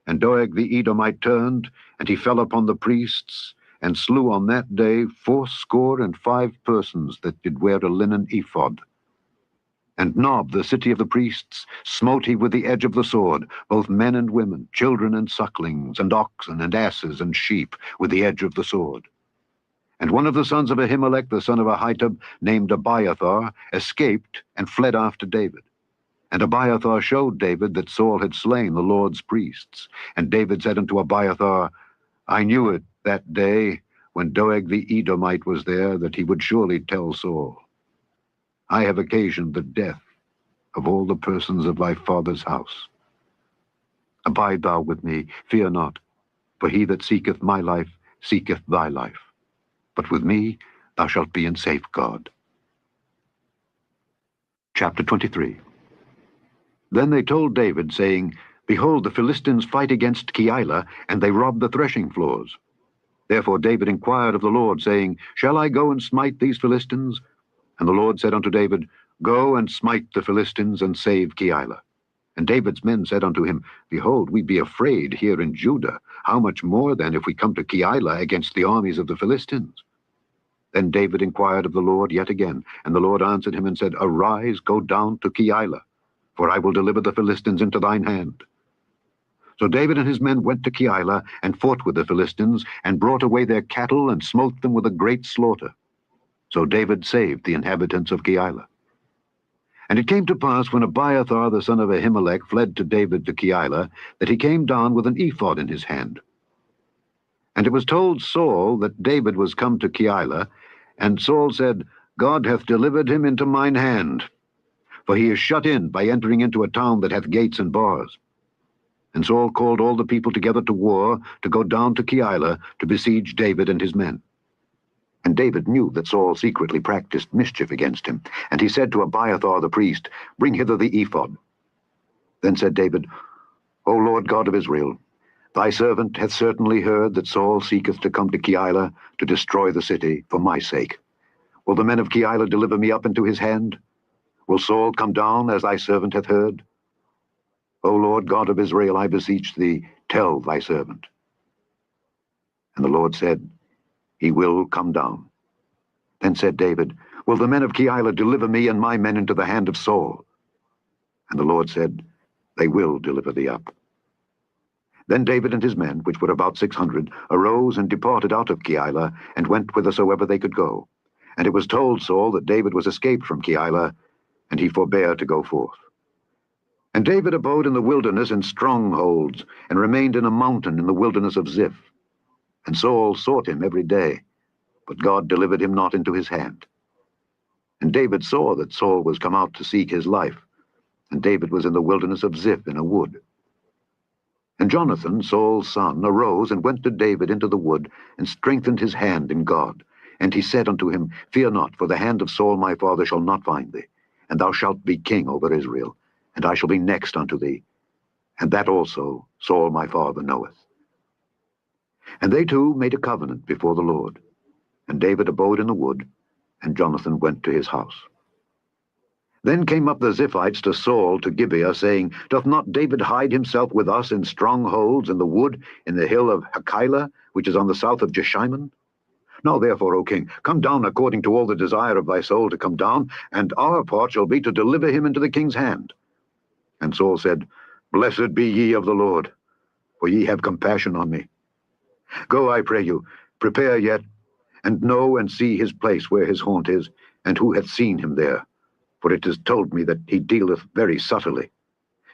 And Doeg the Edomite turned, and he fell upon the priests, and slew on that day 75 persons that did wear a linen ephod. And Nob, the city of the priests, smote he with the edge of the sword, both men and women, children and sucklings, and oxen and asses and sheep, with the edge of the sword. And one of the sons of Ahimelech, the son of Ahitub, named Abiathar, escaped and fled after David. And Abiathar showed David that Saul had slain the Lord's priests. And David said unto Abiathar, I knew it that day, when Doeg the Edomite was there, that he would surely tell Saul, I have occasioned the death of all the persons of thy father's house. Abide thou with me, fear not, for he that seeketh my life seeketh thy life. But with me thou shalt be in safeguard. Chapter 23. Then they told David, saying, Behold, the Philistines fight against Keilah, and they rob the threshing floors. Therefore David inquired of the Lord, saying, Shall I go and smite these Philistines? And the Lord said unto David, Go and smite the Philistines, and save Keilah. And David's men said unto him, Behold, we be afraid here in Judah. How much more then if we come to Keilah against the armies of the Philistines? Then David inquired of the Lord yet again, and the Lord answered him and said, Arise, go down to Keilah, for I will deliver the Philistines into thine hand. So David and his men went to Keilah, and fought with the Philistines, and brought away their cattle, and smote them with a great slaughter. So David saved the inhabitants of Keilah. And it came to pass, when Abiathar the son of Ahimelech fled to David to Keilah, that he came down with an ephod in his hand. And it was told Saul that David was come to Keilah, and Saul said, God hath delivered him into mine hand, for he is shut in by entering into a town that hath gates and bars. And Saul called all the people together to war, to go down to Keilah, to besiege David and his men. And David knew that Saul secretly practiced mischief against him. And he said to Abiathar the priest, Bring hither the ephod. Then said David, O Lord God of Israel, thy servant hath certainly heard that Saul seeketh to come to Keilah, to destroy the city, for my sake. Will the men of Keilah deliver me up into his hand? Will Saul come down, as thy servant hath heard? O Lord God of Israel, I beseech thee, tell thy servant. And the Lord said, He will come down. Then said David, Will the men of Keilah deliver me and my men into the hand of Saul? And the Lord said, They will deliver thee up. Then David and his men, which were about 600, arose and departed out of Keilah, and went whithersoever they could go. And it was told Saul that David was escaped from Keilah, and he forbare to go forth. And David abode in the wilderness in strongholds, and remained in a mountain in the wilderness of Ziph. And Saul sought him every day, but God delivered him not into his hand. And David saw that Saul was come out to seek his life, and David was in the wilderness of Ziph in a wood. And Jonathan, Saul's son, arose and went to David into the wood, and strengthened his hand in God. And he said unto him, Fear not, for the hand of Saul my father shall not find thee, and thou shalt be king over Israel, and I shall be next unto thee. And that also Saul my father knoweth. And they two made a covenant before the Lord. And David abode in the wood, and Jonathan went to his house. Then came up the Ziphites to Saul to Gibeah, saying, Doth not David hide himself with us in strongholds in the wood, in the hill of Hachilah, which is on the south of Jeshimon? Now therefore, O king, come down according to all the desire of thy soul to come down, and our part shall be to deliver him into the king's hand. And Saul said, Blessed be ye of the Lord, for ye have compassion on me. Go, I pray you, prepare yet, and know and see his place where his haunt is, and who hath seen him there. For it is told me that he dealeth very subtly.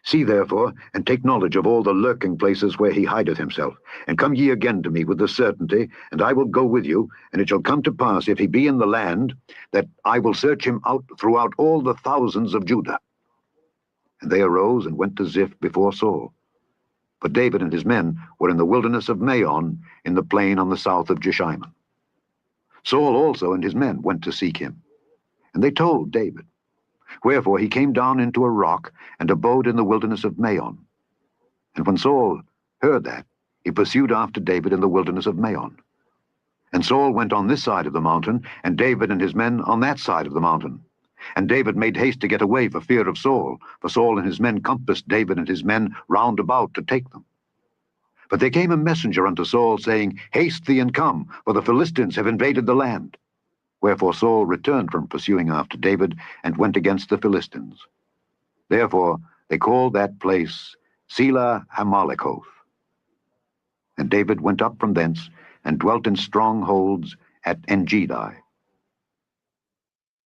See therefore, and take knowledge of all the lurking places where he hideth himself. And come ye again to me with the certainty, and I will go with you, and it shall come to pass, if he be in the land, that I will search him out throughout all the thousands of Judah. And they arose and went to Ziph before Saul. But David and his men were in the wilderness of Maon, in the plain on the south of Jeshimon. Saul also and his men went to seek him. And they told David. Wherefore he came down into a rock, and abode in the wilderness of Maon. And when Saul heard that, he pursued after David in the wilderness of Maon. And Saul went on this side of the mountain, and David and his men on that side of the mountain. And David made haste to get away for fear of Saul, for Saul and his men compassed David and his men round about to take them. But there came a messenger unto Saul, saying, Haste thee and come, for the Philistines have invaded the land. Wherefore Saul returned from pursuing after David, and went against the Philistines. Therefore they called that place Selah Hammalekoth. And David went up from thence, and dwelt in strongholds at Engedi.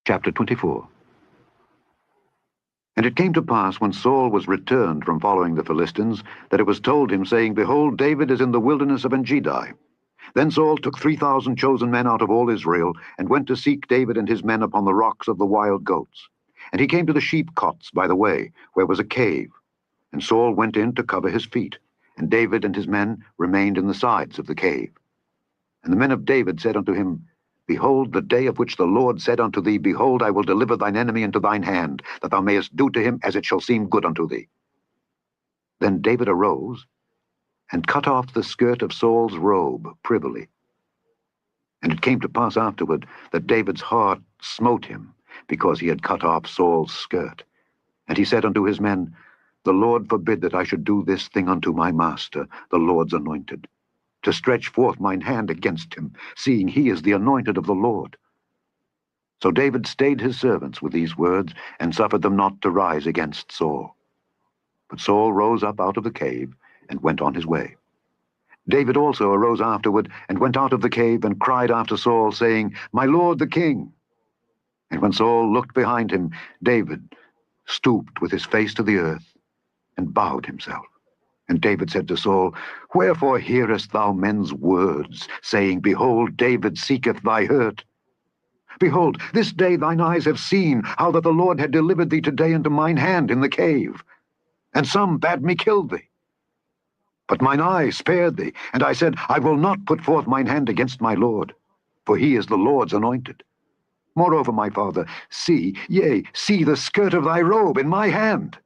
Chapter 24. And it came to pass, when Saul was returned from following the Philistines, that it was told him, saying, Behold, David is in the wilderness of Engedi. Then Saul took 3,000 chosen men out of all Israel, and went to seek David and his men upon the rocks of the wild goats. And he came to the sheepcots by the way, where was a cave. And Saul went in to cover his feet, and David and his men remained in the sides of the cave. And the men of David said unto him, Behold, the day of which the Lord said unto thee, Behold, I will deliver thine enemy into thine hand, that thou mayest do to him as it shall seem good unto thee. Then David arose, and cut off the skirt of Saul's robe privily. And it came to pass afterward that David's heart smote him, because he had cut off Saul's skirt. And he said unto his men, The Lord forbid that I should do this thing unto my master, the Lord's anointed, to stretch forth mine hand against him, seeing he is the anointed of the Lord. So David stayed his servants with these words, and suffered them not to rise against Saul. But Saul rose up out of the cave, and went on his way. David also arose afterward, and went out of the cave, and cried after Saul, saying, My lord the king. And when Saul looked behind him, David stooped with his face to the earth, and bowed himself. And David said to Saul, Wherefore hearest thou men's words, saying, Behold, David seeketh thy hurt? Behold, this day thine eyes have seen how that the Lord had delivered thee today into mine hand in the cave. And some bade me kill thee. But mine eye spared thee, and I said, I will not put forth mine hand against my Lord, for he is the Lord's anointed. Moreover, my father, see, yea, see the skirt of thy robe in my hand.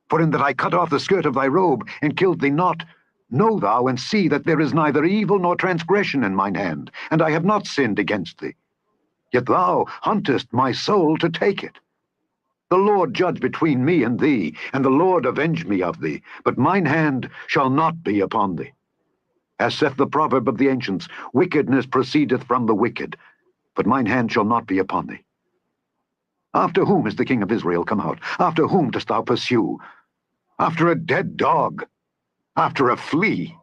For in that I cut off the skirt of thy robe, and killed thee not, know thou and see that there is neither evil nor transgression in mine hand, and I have not sinned against thee. Yet thou huntest my soul to take it. The Lord judge between me and thee, and the Lord avenge me of thee, but mine hand shall not be upon thee. As saith the proverb of the ancients, Wickedness proceedeth from the wicked, but mine hand shall not be upon thee. After whom is the king of Israel come out? After whom dost thou pursue? After a dead dog, after a flea.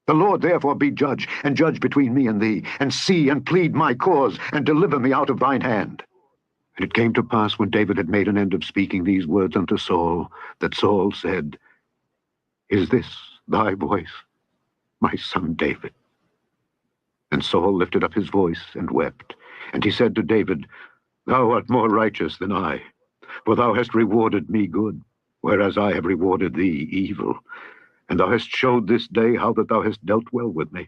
The Lord therefore be judge, and judge between me and thee, and see and plead my cause, and deliver me out of thine hand. And it came to pass, when David had made an end of speaking these words unto Saul, that Saul said, Is this thy voice, my son David? And Saul lifted up his voice and wept. And he said to David, Thou art more righteous than I, for thou hast rewarded me good, whereas I have rewarded thee evil. And thou hast showed this day how that thou hast dealt well with me.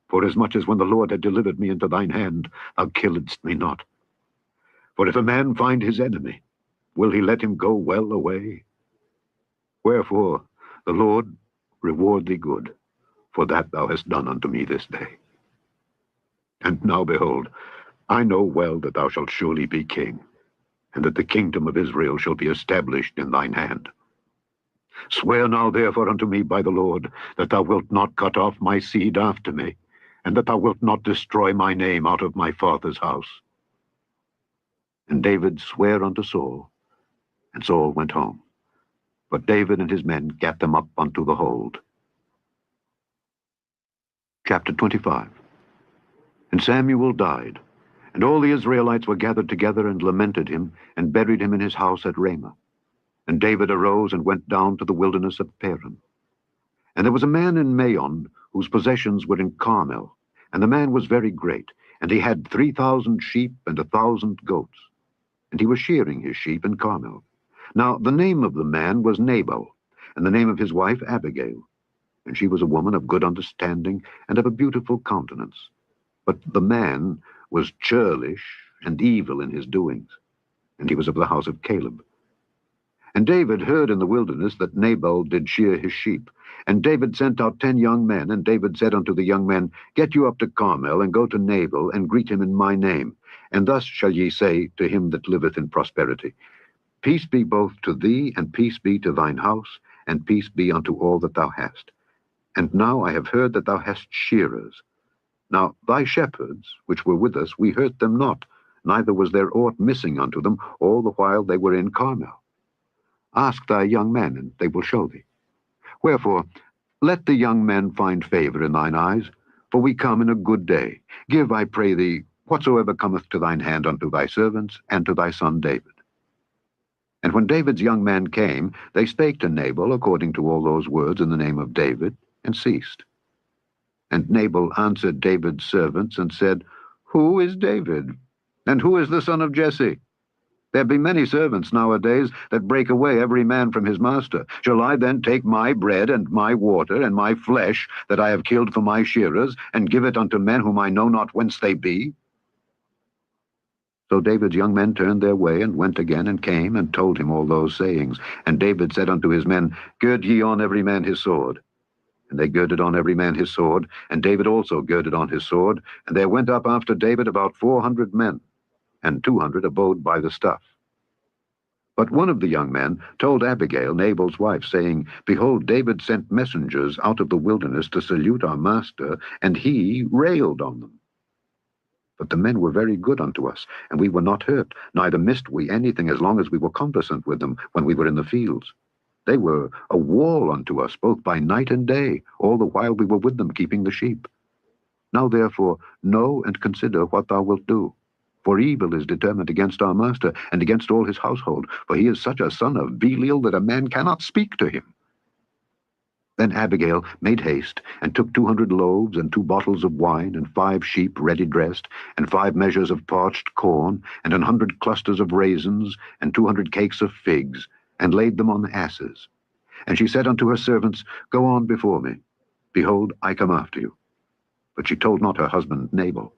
Forasmuch as when the Lord had delivered me into thine hand, thou killedst me not. For if a man find his enemy, will he let him go well away? Wherefore the Lord reward thee good, for that thou hast done unto me this day. And now, behold, I know well that thou shalt surely be king, and that the kingdom of Israel shall be established in thine hand. Swear now therefore unto me by the Lord, that thou wilt not cut off my seed after me, and that thou wilt not destroy my name out of my father's house. And David sware unto Saul, and Saul went home. But David and his men gat them up unto the hold. Chapter 25. And Samuel died, and all the Israelites were gathered together, and lamented him, and buried him in his house at Ramah. And David arose, and went down to the wilderness of Paran. And there was a man in Maon, whose possessions were in Carmel, and the man was very great, and he had 3,000 sheep and 1,000 goats. And he was shearing his sheep in Carmel. Now the name of the man was Nabal, and the name of his wife Abigail. And she was a woman of good understanding, and of a beautiful countenance. But the man was churlish and evil in his doings, and he was of the house of Caleb. And David heard in the wilderness that Nabal did shear his sheep. And David sent out 10 young men, and David said unto the young men, Get you up to Carmel, and go to Nabal, and greet him in my name. And thus shall ye say to him that liveth in prosperity, Peace be both to thee, and peace be to thine house, and peace be unto all that thou hast. And now I have heard that thou hast shearers. Now thy shepherds, which were with us, we hurt them not, neither was there aught missing unto them, all the while they were in Carmel. Ask thy young men, and they will show thee. Wherefore, let the young men find favor in thine eyes, for we come in a good day. Give, I pray thee, whatsoever cometh to thine hand unto thy servants, and to thy son David. And when David's young men came, they spake to Nabal according to all those words in the name of David, and ceased. And Nabal answered David's servants, and said, Who is David? And who is the son of Jesse? There be many servants nowadays that break away every man from his master. Shall I then take my bread and my water and my flesh that I have killed for my shearers, and give it unto men whom I know not whence they be? So David's young men turned their way, and went again, and came, and told him all those sayings. And David said unto his men, Gird ye on every man his sword. And they girded on every man his sword, and David also girded on his sword. And there went up after David about 400 men, and 200 abode by the stuff. But one of the young men told Abigail, Nabal's wife, saying, Behold, David sent messengers out of the wilderness to salute our master, and he railed on them. But the men were very good unto us, and we were not hurt, neither missed we anything as long as we were conversant with them when we were in the fields. They were a wall unto us, both by night and day, all the while we were with them keeping the sheep. Now therefore know and consider what thou wilt do. For evil is determined against our master, and against all his household, for he is such a son of Belial that a man cannot speak to him. Then Abigail made haste, and took 200 loaves, and 2 bottles of wine, and 5 sheep ready dressed, and 5 measures of parched corn, and 100 clusters of raisins, and 200 cakes of figs, and laid them on asses. And she said unto her servants, Go on before me. Behold, I come after you. But she told not her husband Nabal.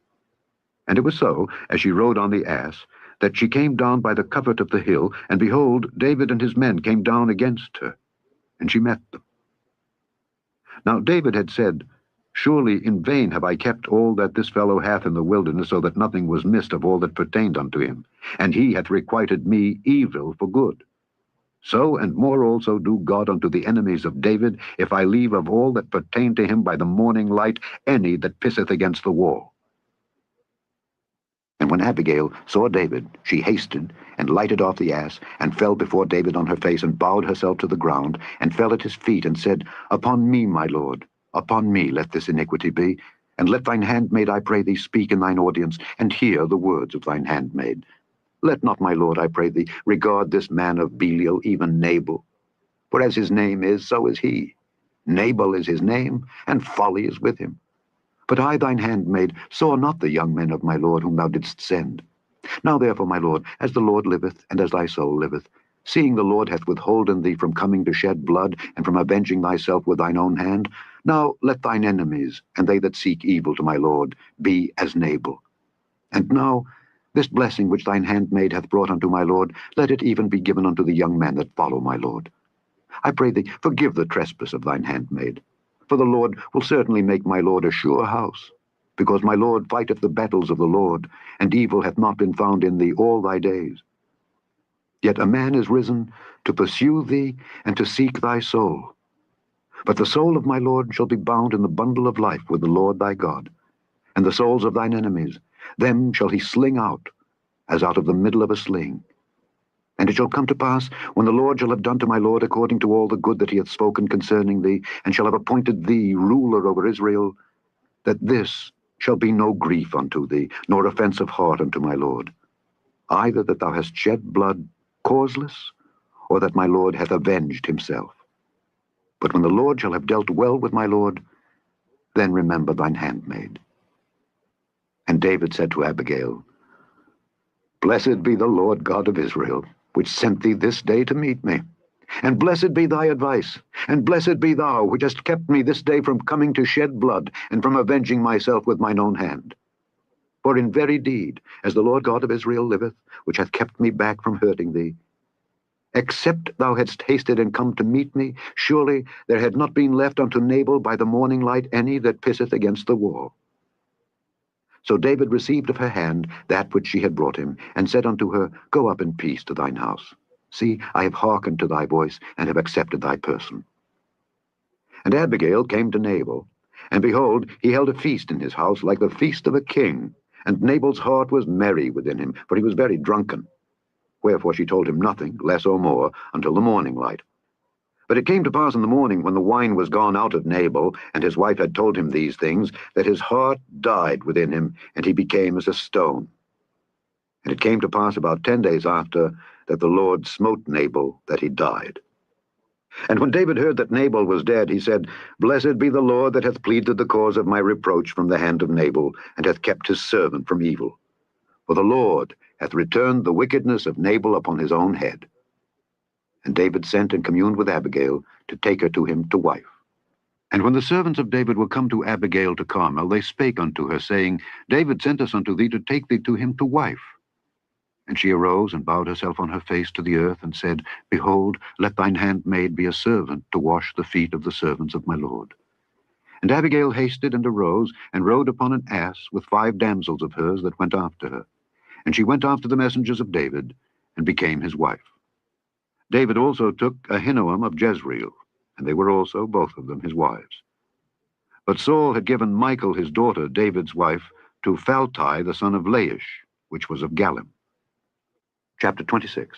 And it was so, as she rode on the ass, that she came down by the covert of the hill, and behold, David and his men came down against her, and she met them. Now David had said, Surely in vain have I kept all that this fellow hath in the wilderness, so that nothing was missed of all that pertained unto him. And he hath requited me evil for good. So and more also do God unto the enemies of David, if I leave of all that pertain to him by the morning light any that pisseth against the wall. And when Abigail saw David, she hasted, and lighted off the ass, and fell before David on her face, and bowed herself to the ground, and fell at his feet, and said, Upon me, my lord, upon me let this iniquity be, and let thine handmaid, I pray thee, speak in thine audience, and hear the words of thine handmaid. Let not, my lord, I pray thee, regard this man of Belial, even Nabal. For as his name is, so is he. Nabal is his name, and folly is with him. But I, thine handmaid, saw not the young men of my lord whom thou didst send. Now therefore, my lord, as the Lord liveth, and as thy soul liveth, seeing the Lord hath withholden thee from coming to shed blood, and from avenging thyself with thine own hand, now let thine enemies, and they that seek evil to my lord, be as Nabal. And now this blessing which thine handmaid hath brought unto my lord, let it even be given unto the young men that follow my lord. I pray thee, forgive the trespass of thine handmaid. For the Lord will certainly make my lord a sure house, because my lord fighteth the battles of the Lord, and evil hath not been found in thee all thy days. Yet a man is risen to pursue thee, and to seek thy soul. But the soul of my lord shall be bound in the bundle of life with the Lord thy God, and the souls of thine enemies, them shall he sling out, as out of the middle of a sling. And it shall come to pass, when the Lord shall have done to my lord according to all the good that he hath spoken concerning thee, and shall have appointed thee ruler over Israel, that this shall be no grief unto thee, nor offense of heart unto my lord, either that thou hast shed blood causeless, or that my lord hath avenged himself. But when the Lord shall have dealt well with my lord, then remember thine handmaid. And David said to Abigail, Blessed be the Lord God of Israel, which sent thee this day to meet me. And blessed be thy advice, and blessed be thou, which hast kept me this day from coming to shed blood, and from avenging myself with mine own hand. For in very deed, as the Lord God of Israel liveth, which hath kept me back from hurting thee, except thou hadst hasted and come to meet me, surely there had not been left unto Nabal by the morning light any that pisseth against the wall. So David received of her hand that which she had brought him, and said unto her, Go up in peace to thine house. See, I have hearkened to thy voice, and have accepted thy person. And Abigail came to Nabal, And behold, he held a feast in his house like the feast of a king. And Nabal's heart was merry within him, for he was very drunken. Wherefore she told him nothing, less or more, until the morning light. But it came to pass in the morning, when the wine was gone out of Nabal, and his wife had told him these things, that his heart died within him, and he became as a stone. And it came to pass about 10 days after, that the Lord smote Nabal, that he died. And when David heard that Nabal was dead, he said, Blessed be the Lord that hath pleaded the cause of my reproach from the hand of Nabal, and hath kept his servant from evil. For the Lord hath returned the wickedness of Nabal upon his own head. And David sent and communed with Abigail to take her to him to wife. And when the servants of David were come to Abigail to Carmel, they spake unto her, saying, David sent us unto thee to take thee to him to wife. And she arose and bowed herself on her face to the earth, and said, Behold, let thine handmaid be a servant to wash the feet of the servants of my lord. And Abigail hasted and arose, and rode upon an ass with 5 damsels of hers that went after her. And she went after the messengers of David, and became his wife. David also took Ahinoam of Jezreel, and they were also both of them his wives. But Saul had given Michal his daughter, David's wife, to Phalti the son of Laish, which was of Galim. Chapter 26.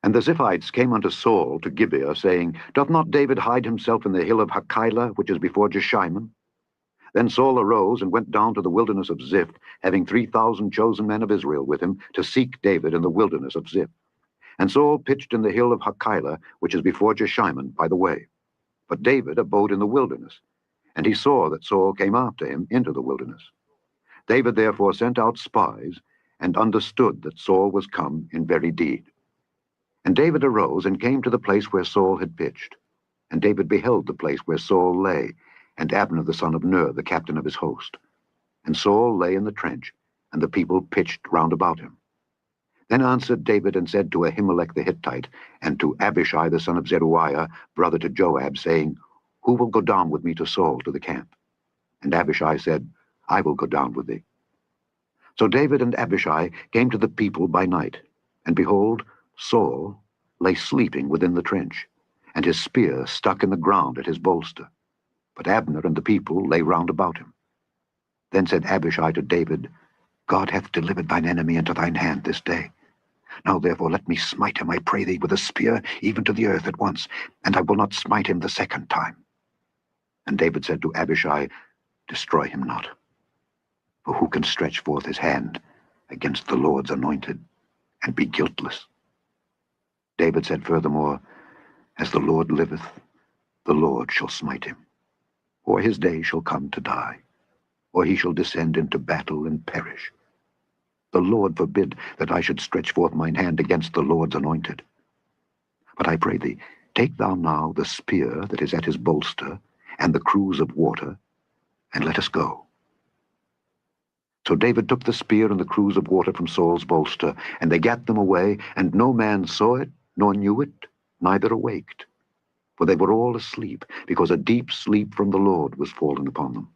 And the Ziphites came unto Saul to Gibeah, saying, Doth not David hide himself in the hill of Hachilah, which is before Jeshimon? Then Saul arose and went down to the wilderness of Ziph, having 3,000 chosen men of Israel with him, to seek David in the wilderness of Ziph. And Saul pitched in the hill of Hachilah, which is before Jeshimon, by the way. But David abode in the wilderness, and he saw that Saul came after him into the wilderness. David therefore sent out spies, and understood that Saul was come in very deed. And David arose and came to the place where Saul had pitched. And David beheld the place where Saul lay, and Abner the son of Ner, the captain of his host. And Saul lay in the trench, and the people pitched round about him. Then answered David and said to Ahimelech the Hittite, and to Abishai the son of Zeruiah, brother to Joab, saying, Who will go down with me to Saul to the camp? And Abishai said, I will go down with thee. So David and Abishai came to the people by night, and behold, Saul lay sleeping within the trench, and his spear stuck in the ground at his bolster. But Abner and the people lay round about him. Then said Abishai to David, God hath delivered thine enemy into thine hand this day. Now therefore let me smite him, I pray thee, with a spear, even to the earth at once, and I will not smite him the second time. And David said to Abishai, Destroy him not. For who can stretch forth his hand against the Lord's anointed, and be guiltless? David said furthermore, As the Lord liveth, the Lord shall smite him, or his day shall come to die, or he shall descend into battle and perish. The Lord forbid that I should stretch forth mine hand against the Lord's anointed. But I pray thee, take thou now the spear that is at his bolster, and the cruse of water, and let us go. So David took the spear and the cruse of water from Saul's bolster, and they gat them away, and no man saw it, nor knew it, neither awaked. For they were all asleep, because a deep sleep from the Lord was fallen upon them.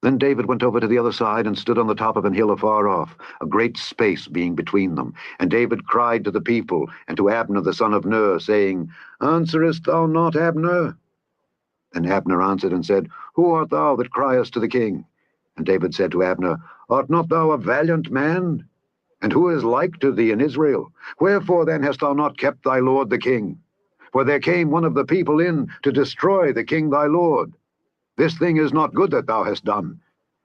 Then David went over to the other side, and stood on the top of an hill afar off, a great space being between them. And David cried to the people, and to Abner the son of Ner, saying, Answerest thou not, Abner? And Abner answered and said, Who art thou that criest to the king? And David said to Abner, Art not thou a valiant man? And who is like to thee in Israel? Wherefore then hast thou not kept thy lord the king? For there came one of the people in to destroy the king thy lord. This thing is not good that thou hast done.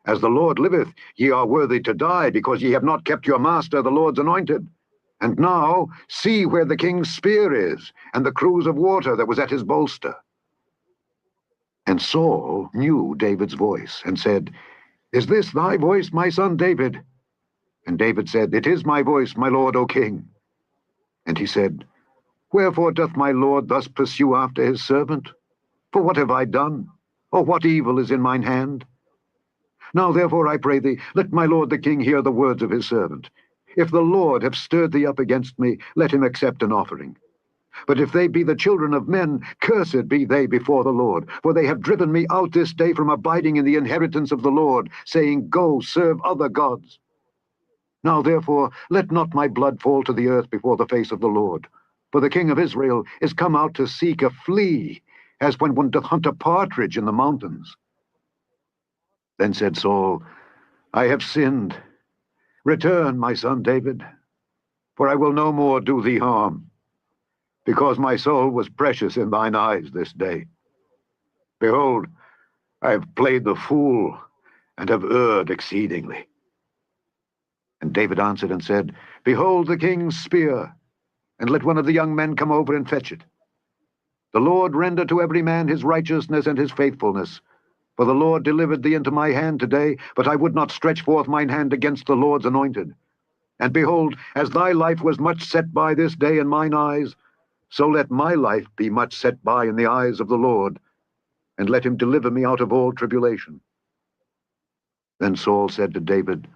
As the Lord liveth, ye are worthy to die, because ye have not kept your master the Lord's anointed. And now see where the king's spear is, and the cruse of water that was at his bolster. And Saul knew David's voice, and said, Is this thy voice, my son David? And David said, It is my voice, my lord, O king. And he said, Wherefore doth my lord thus pursue after his servant? For what have I done? Or what evil is in mine hand? Now therefore I pray thee, let my lord the king hear the words of his servant. If the Lord have stirred thee up against me, let him accept an offering. But if they be the children of men, cursed be they before the Lord. For they have driven me out this day from abiding in the inheritance of the Lord, saying, Go, serve other gods. Now therefore let not my blood fall to the earth before the face of the Lord. For the king of Israel is come out to seek a flea, as when one doth hunt a partridge in the mountains. Then said Saul, I have sinned. Return, my son David, for I will no more do thee harm, because my soul was precious in thine eyes this day. Behold, I have played the fool, and have erred exceedingly. And David answered and said, Behold the king's spear, and let one of the young men come over and fetch it. The Lord render to every man his righteousness and his faithfulness. For the Lord delivered thee into my hand today, but I would not stretch forth mine hand against the Lord's anointed. And behold, as thy life was much set by this day in mine eyes, so let my life be much set by in the eyes of the Lord, and let him deliver me out of all tribulation. Then Saul said to David,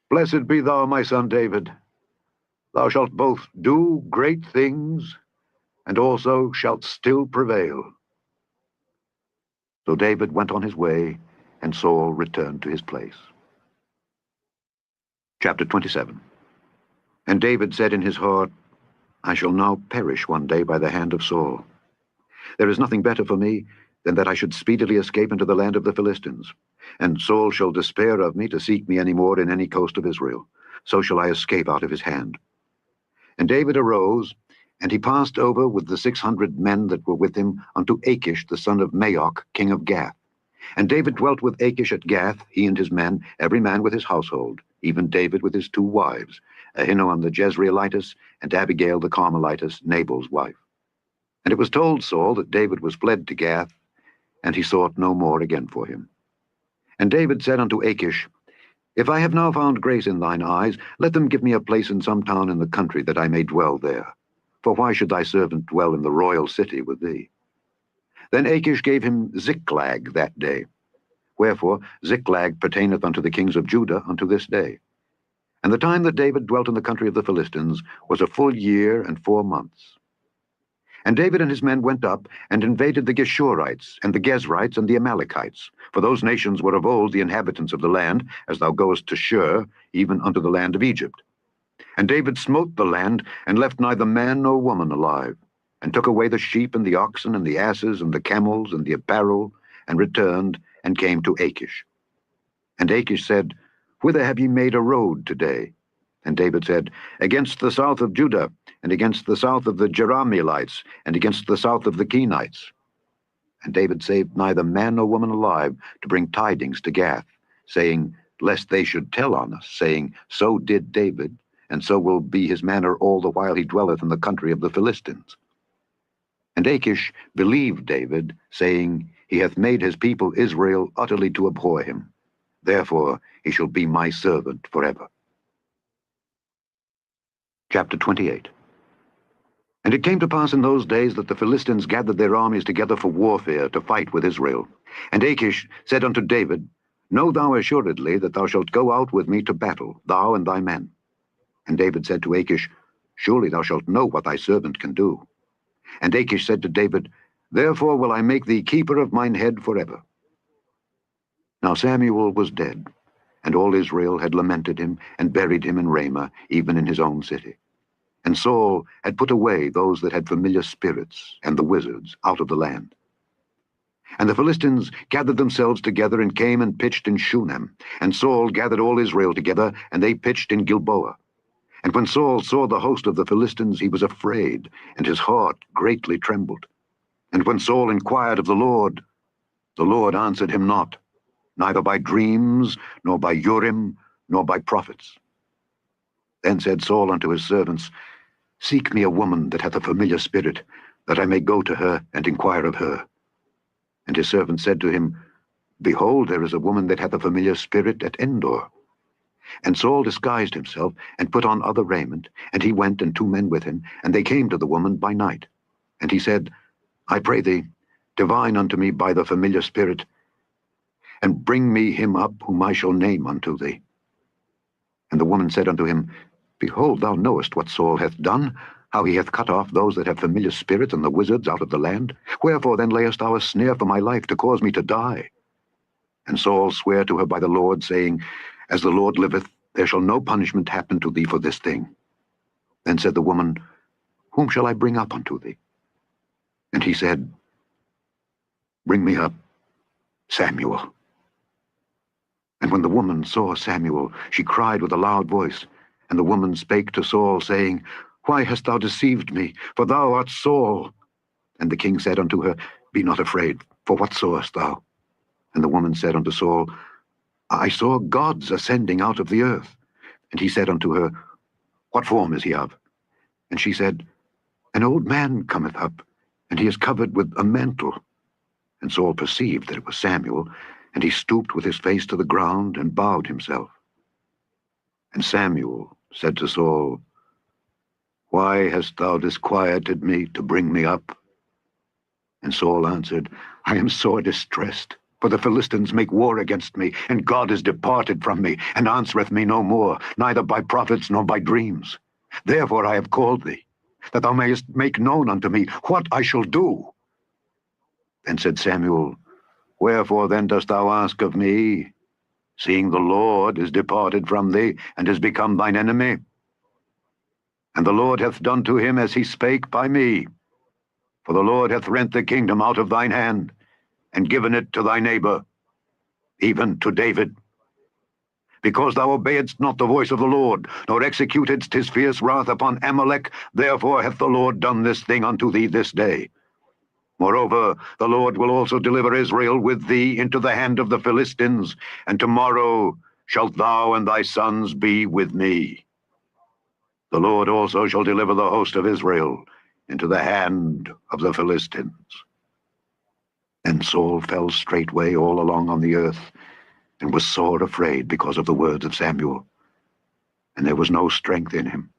Blessed be thou, my son David. Thou shalt both do great things, and also shalt still prevail. So David went on his way, and Saul returned to his place. Chapter 27. And David said in his heart, I shall now perish one day by the hand of Saul. There is nothing better for me than that I should speedily escape into the land of the Philistines. And Saul shall despair of me to seek me any more in any coast of Israel. So shall I escape out of his hand. And David arose, and he passed over with the 600 men that were with him unto Achish the son of Maoch, king of Gath. And David dwelt with Achish at Gath, he and his men, every man with his household, even David with his 2 wives, Ahinoam the Jezreelitess, and Abigail the Carmelitess, Nabal's wife. And it was told Saul that David was fled to Gath, and he sought no more again for him. And David said unto Achish, If I have now found grace in thine eyes, let them give me a place in some town in the country, that I may dwell there. For why should thy servant dwell in the royal city with thee? Then Achish gave him Ziklag that day. Wherefore Ziklag pertaineth unto the kings of Judah unto this day. And the time that David dwelt in the country of the Philistines was a full year and 4 months. And David and his men went up, and invaded the Geshurites, and the Gezrites, and the Amalekites. For those nations were of old the inhabitants of the land, as thou goest to Shur, even unto the land of Egypt. And David smote the land, and left neither man nor woman alive, and took away the sheep, and the oxen, and the asses, and the camels, and the apparel, and returned, and came to Achish. And Achish said, Whither have ye made a road today? And David said, Against the south of Judah, and against the south of the Jerahmeelites, and against the south of the Kenites. And David saved neither man nor woman alive to bring tidings to Gath, saying, Lest they should tell on us, saying, So did David, and so will be his manner all the while he dwelleth in the country of the Philistines. And Achish believed David, saying, He hath made his people Israel utterly to abhor him. Therefore he shall be my servant forever. Chapter 28. And it came to pass in those days that the Philistines gathered their armies together for warfare to fight with Israel. And Achish said unto David, Know thou assuredly that thou shalt go out with me to battle, thou and thy men. And David said to Achish, Surely thou shalt know what thy servant can do. And Achish said to David, Therefore will I make thee keeper of mine head forever. Now Samuel was dead, and all Israel had lamented him, and buried him in Ramah, even in his own city. And Saul had put away those that had familiar spirits, and the wizards, out of the land. And the Philistines gathered themselves together, and came and pitched in Shunem. And Saul gathered all Israel together, and they pitched in Gilboa. And when Saul saw the host of the Philistines, he was afraid, and his heart greatly trembled. And when Saul inquired of the Lord answered him not, neither by dreams, nor by Urim, nor by prophets. Then said Saul unto his servants, Seek me a woman that hath a familiar spirit, that I may go to her and inquire of her. And his servant said to him, Behold, there is a woman that hath a familiar spirit at Endor. And Saul disguised himself, and put on other raiment, and he went, and 2 men with him, and they came to the woman by night. And he said, I pray thee, divine unto me by the familiar spirit, and bring me him up whom I shall name unto thee. And the woman said unto him, Behold, thou knowest what Saul hath done, how he hath cut off those that have familiar spirits and the wizards out of the land. Wherefore then layest thou a snare for my life, to cause me to die? And Saul sware to her by the Lord, saying, As the Lord liveth, there shall no punishment happen to thee for this thing. Then said the woman, Whom shall I bring up unto thee? And he said, Bring me up Samuel." And when the woman saw Samuel, she cried with a loud voice. And the woman spake to Saul, saying, "Why hast thou deceived me? For thou art Saul." And the king said unto her, "Be not afraid, for what sawest thou?" And the woman said unto Saul, "I saw gods ascending out of the earth." And he said unto her, "What form is he of?" And she said, "An old man cometh up, and he is covered with a mantle." And Saul perceived that it was Samuel, and he stooped with his face to the ground and bowed himself. And Samuel said to Saul, "Why hast thou disquieted me to bring me up?" And Saul answered, "I am sore distressed, for the Philistines make war against me, and God is departed from me, and answereth me no more, neither by prophets nor by dreams. Therefore I have called thee, that thou mayest make known unto me what I shall do." Then said Samuel, "Wherefore then dost thou ask of me, seeing the Lord is departed from thee, and is become thine enemy? And the Lord hath done to him as he spake by me. For the Lord hath rent the kingdom out of thine hand, and given it to thy neighbor, even to David. Because thou obeyedst not the voice of the Lord, nor executedst his fierce wrath upon Amalek, therefore hath the Lord done this thing unto thee this day. Moreover, the Lord will also deliver Israel with thee into the hand of the Philistines, and tomorrow shalt thou and thy sons be with me. The Lord also shall deliver the host of Israel into the hand of the Philistines." And Saul fell straightway all along on the earth, and was sore afraid because of the words of Samuel. And there was no strength in him,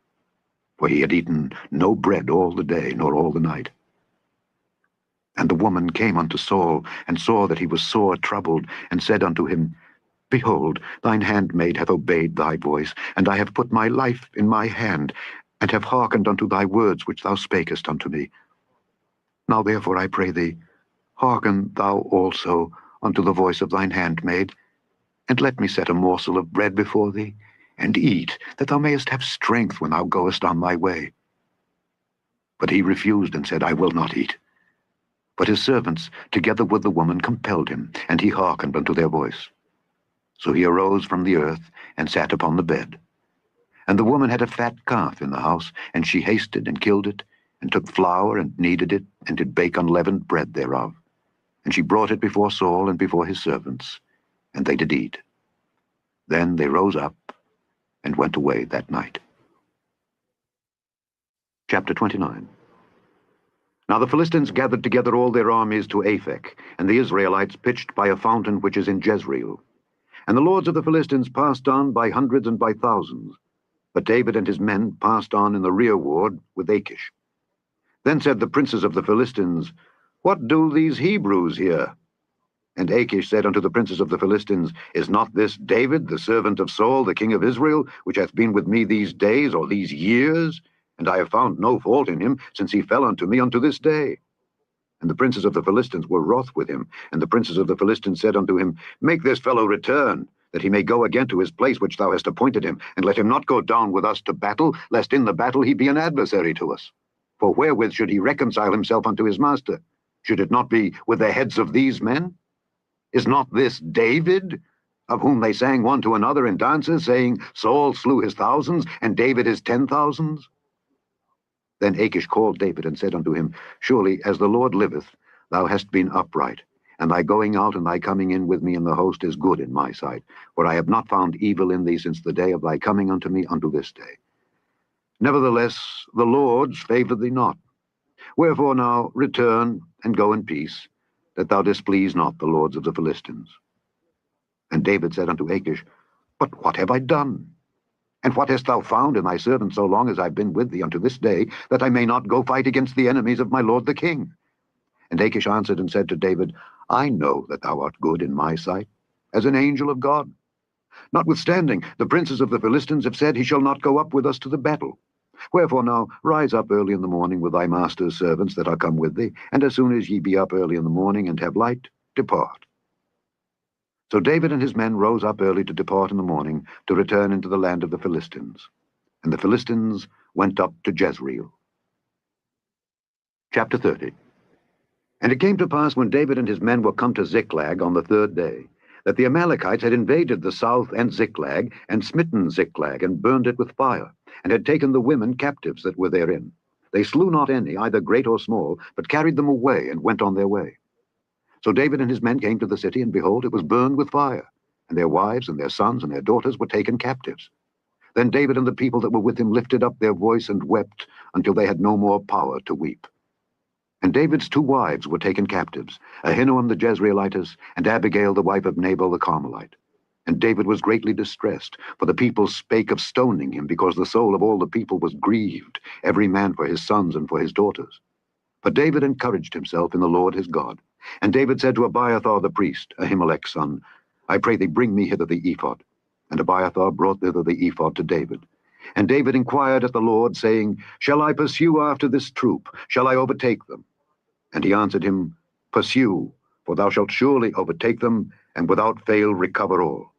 for he had eaten no bread all the day nor all the night. And the woman came unto Saul, and saw that he was sore troubled, and said unto him, "Behold, thine handmaid hath obeyed thy voice, and I have put my life in my hand, and have hearkened unto thy words which thou spakest unto me. Now therefore I pray thee, hearken thou also unto the voice of thine handmaid, and let me set a morsel of bread before thee, and eat, that thou mayest have strength when thou goest on thy way." But he refused, and said, "I will not eat." But his servants, together with the woman, compelled him, and he hearkened unto their voice. So he arose from the earth, and sat upon the bed. And the woman had a fat calf in the house, and she hasted and killed it, and took flour, and kneaded it, and did bake unleavened bread thereof. And she brought it before Saul and before his servants, and they did eat. Then they rose up, and went away that night. Chapter 29. Now the Philistines gathered together all their armies to Aphek, and the Israelites pitched by a fountain which is in Jezreel. And the lords of the Philistines passed on by hundreds and by thousands, but David and his men passed on in the rearward with Achish. Then said the princes of the Philistines, "What do these Hebrews here?" And Achish said unto the princes of the Philistines, "Is not this David, the servant of Saul, the king of Israel, which hath been with me these days, or these years? And I have found no fault in him, since he fell unto me unto this day." And the princes of the Philistines were wroth with him. And the princes of the Philistines said unto him, "Make this fellow return, that he may go again to his place which thou hast appointed him, and let him not go down with us to battle, lest in the battle he be an adversary to us. For wherewith should he reconcile himself unto his master? Should it not be with the heads of these men? Is not this David, of whom they sang one to another in dances, saying, Saul slew his thousands, and David his 10,000s? Then Achish called David, and said unto him, "Surely, as the Lord liveth, thou hast been upright, and thy going out and thy coming in with me in the host is good in my sight, for I have not found evil in thee since the day of thy coming unto me unto this day. Nevertheless, the Lord's favored thee not. Wherefore now return, and go in peace, that thou displease not the lords of the Philistines." And David said unto Achish, "But what have I done? And what hast thou found in thy servant so long as I have been with thee unto this day, that I may not go fight against the enemies of my lord the king?" And Achish answered and said to David, "I know that thou art good in my sight, as an angel of God. Notwithstanding, the princes of the Philistines have said, He shall not go up with us to the battle. Wherefore now rise up early in the morning with thy master's servants that are come with thee, and as soon as ye be up early in the morning and have light, depart." So David and his men rose up early to depart in the morning, to return into the land of the Philistines. And the Philistines went up to Jezreel. Chapter 30. And it came to pass, when David and his men were come to Ziklag on the third day, that the Amalekites had invaded the south and Ziklag, and smitten Ziklag, and burned it with fire, and had taken the women captives that were therein. They slew not any, either great or small, but carried them away, and went on their way. So David and his men came to the city, and behold, it was burned with fire, and their wives and their sons and their daughters were taken captives. Then David and the people that were with him lifted up their voice and wept until they had no more power to weep. And David's 2 wives were taken captives, Ahinoam the Jezreelitess, and Abigail the wife of Nabal the Carmelite. And David was greatly distressed, for the people spake of stoning him, because the soul of all the people was grieved, every man for his sons and for his daughters. But David encouraged himself in the Lord his God. And David said to Abiathar the priest, Ahimelech's son, I pray thee, bring me hither the ephod. And Abiathar brought thither the ephod to David. And David inquired at the Lord, saying, Shall I pursue after this troop? Shall I overtake them? And he answered him, Pursue, for thou shalt surely overtake them, and without fail recover all.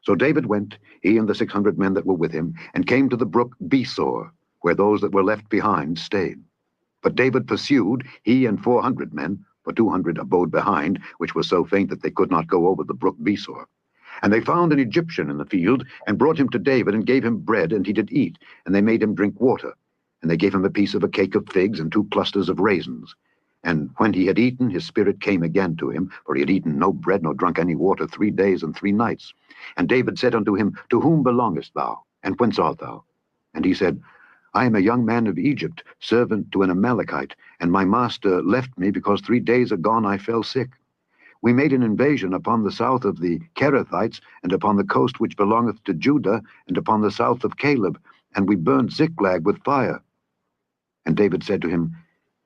So David went, he and the 600 men that were with him, and came to the brook Besor, where those that were left behind stayed. But David pursued, he and 400 men, for 200 abode behind, which was so faint that they could not go over the brook Besor. And they found an Egyptian in the field, and brought him to David, and gave him bread, and he did eat, and they made him drink water. And they gave him a piece of a cake of figs, and 2 clusters of raisins. And when he had eaten, his spirit came again to him, for he had eaten no bread nor drunk any water 3 days and 3 nights. And David said unto him, To whom belongest thou, and whence art thou? And he said, I am a young man of Egypt, servant to an Amalekite, and my master left me, because 3 days agone I fell sick. We made an invasion upon the south of the Kerethites, and upon the coast which belongeth to Judah, and upon the south of Caleb, and we burned Ziklag with fire. And David said to him,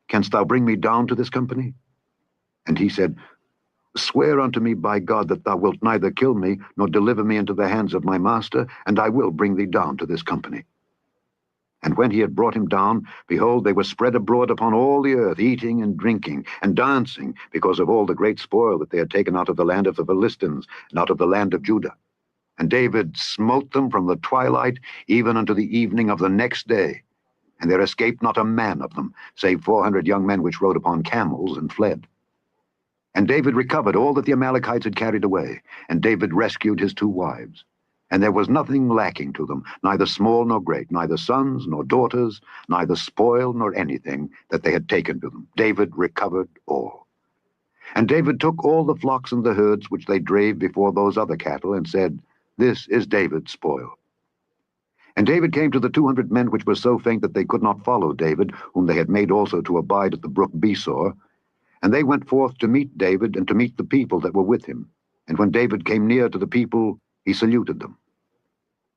Canst thou bring me down to this company? And he said, Swear unto me by God that thou wilt neither kill me, nor deliver me into the hands of my master, and I will bring thee down to this company. And when he had brought him down, behold, they were spread abroad upon all the earth, eating and drinking, and dancing, because of all the great spoil that they had taken out of the land of the Philistines, and out of the land of Judah. And David smote them from the twilight even unto the evening of the next day. And there escaped not a man of them, save 400 young men which rode upon camels and fled. And David recovered all that the Amalekites had carried away, and David rescued his 2 wives. And there was nothing lacking to them, neither small nor great, neither sons nor daughters, neither spoil nor anything that they had taken to them. David recovered all. And David took all the flocks and the herds which they drave before those other cattle, and said, This is David's spoil. And David came to the 200 men which were so faint that they could not follow David, whom they had made also to abide at the brook Besor. And they went forth to meet David, and to meet the people that were with him. And when David came near to the people, he saluted them.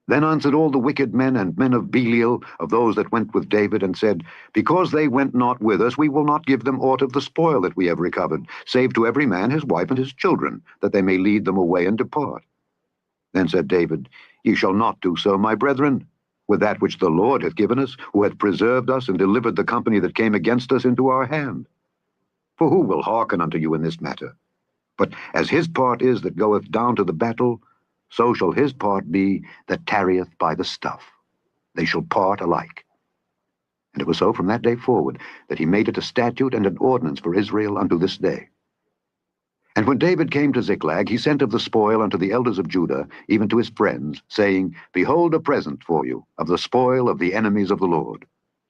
Then answered all the wicked men and men of Belial, of those that went with David, and said, Because they went not with us, we will not give them aught of the spoil that we have recovered, save to every man his wife and his children, that they may lead them away and depart. Then said David, Ye shall not do so, my brethren, with that which the Lord hath given us, who hath preserved us and delivered the company that came against us into our hand. For who will hearken unto you in this matter? But as his part is that goeth down to the battle, so shall his part be that tarrieth by the stuff. They shall part alike. And it was so from that day forward, that he made it a statute and an ordinance for Israel unto this day. And when David came to Ziklag, he sent of the spoil unto the elders of Judah, even to his friends, saying, Behold a present for you of the spoil of the enemies of the Lord,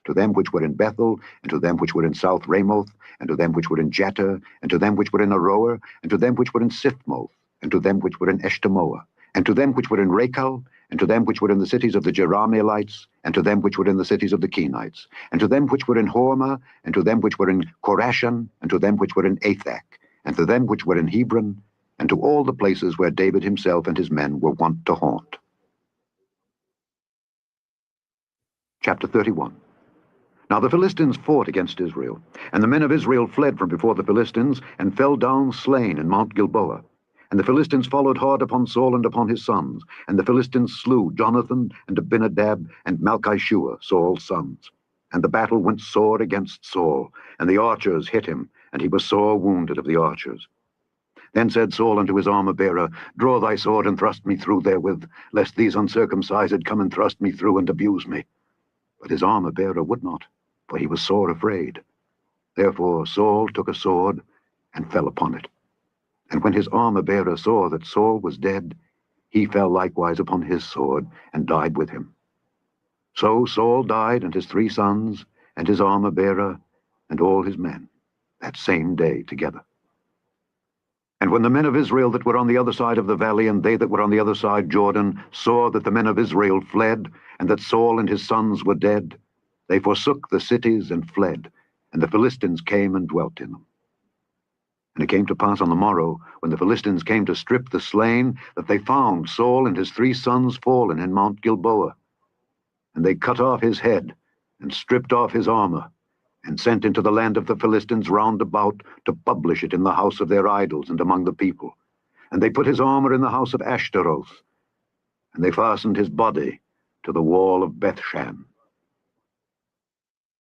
to them which were in Bethel, and to them which were in South Ramoth, and to them which were in Jatter, and to them which were in Aroer, and to them which were in Siphmoth, and to them which were in Eshtemoa, and to them which were in Rachel, and to them which were in the cities of the Jerahmeelites, and to them which were in the cities of the Kenites, and to them which were in Hormah, and to them which were in Korashan, and to them which were in Athak, and to them which were in Hebron, and to all the places where David himself and his men were wont to haunt. Chapter 31. Now the Philistines fought against Israel, and the men of Israel fled from before the Philistines, and fell down slain in Mount Gilboa. And the Philistines followed hard upon Saul and upon his sons, and the Philistines slew Jonathan and Abinadab and Malchishua, Saul's sons. And the battle went sore against Saul, and the archers hit him, and he was sore wounded of the archers. Then said Saul unto his armor-bearer, Draw thy sword, and thrust me through therewith, lest these uncircumcised come and thrust me through and abuse me. But his armor-bearer would not, for he was sore afraid. Therefore Saul took a sword and fell upon it. And when his armor-bearer saw that Saul was dead, he fell likewise upon his sword, and died with him. So Saul died, and his 3 sons, and his armor-bearer, and all his men, that same day together. And when the men of Israel that were on the other side of the valley, and they that were on the other side Jordan, saw that the men of Israel fled, and that Saul and his sons were dead, they forsook the cities and fled, and the Philistines came and dwelt in them. And it came to pass on the morrow, when the Philistines came to strip the slain, that they found Saul and his 3 sons fallen in Mount Gilboa. And they cut off his head, and stripped off his armor, and sent into the land of the Philistines round about to publish it in the house of their idols and among the people. And they put his armor in the house of Ashtaroth, and they fastened his body to the wall of Bethshan.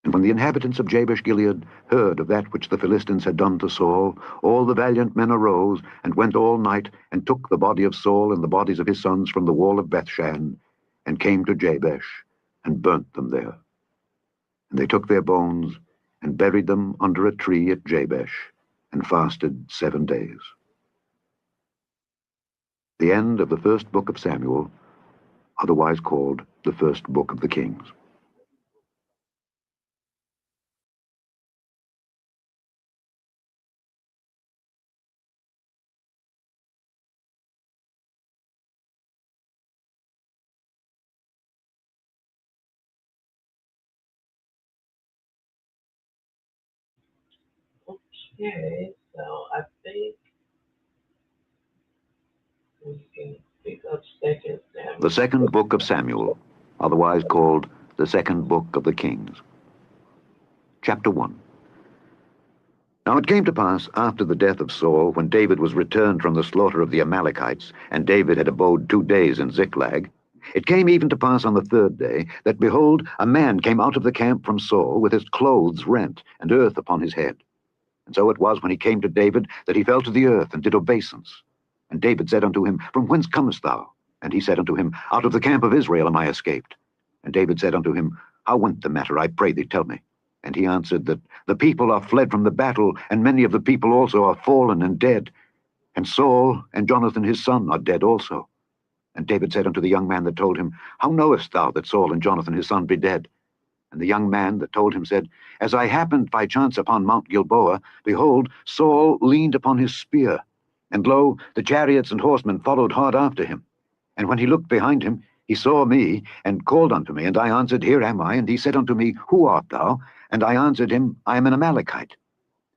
And when the inhabitants of Jabesh-Gilead heard of that which the Philistines had done to Saul, all the valiant men arose, and went all night, and took the body of Saul and the bodies of his sons from the wall of Bethshan, and came to Jabesh, and burnt them there. And they took their bones, and buried them under a tree at Jabesh, and fasted 7 days. The end of the first book of Samuel, otherwise called the first book of the Kings. Okay, so I think we can pick up Second Samuel. The second book of Samuel, otherwise called the second book of the Kings. Chapter 1. Now it came to pass after the death of Saul, when David was returned from the slaughter of the Amalekites, and David had abode 2 days in Ziklag, it came even to pass on the 3rd day, that, behold, a man came out of the camp from Saul, with his clothes rent, and earth upon his head. And so it was, when he came to David, that he fell to the earth, and did obeisance. And David said unto him, From whence comest thou? And he said unto him, Out of the camp of Israel am I escaped. And David said unto him, How went the matter? I pray thee, tell me. And he answered, That the people are fled from the battle, and many of the people also are fallen and dead. And Saul and Jonathan his son are dead also. And David said unto the young man that told him, How knowest thou that Saul and Jonathan his son be dead? And the young man that told him said, As I happened by chance upon Mount Gilboa, behold, Saul leaned upon his spear, and lo, the chariots and horsemen followed hard after him. And when he looked behind him, he saw me, and called unto me, and I answered, Here am I. And he said unto me, Who art thou? And I answered him, I am an Amalekite.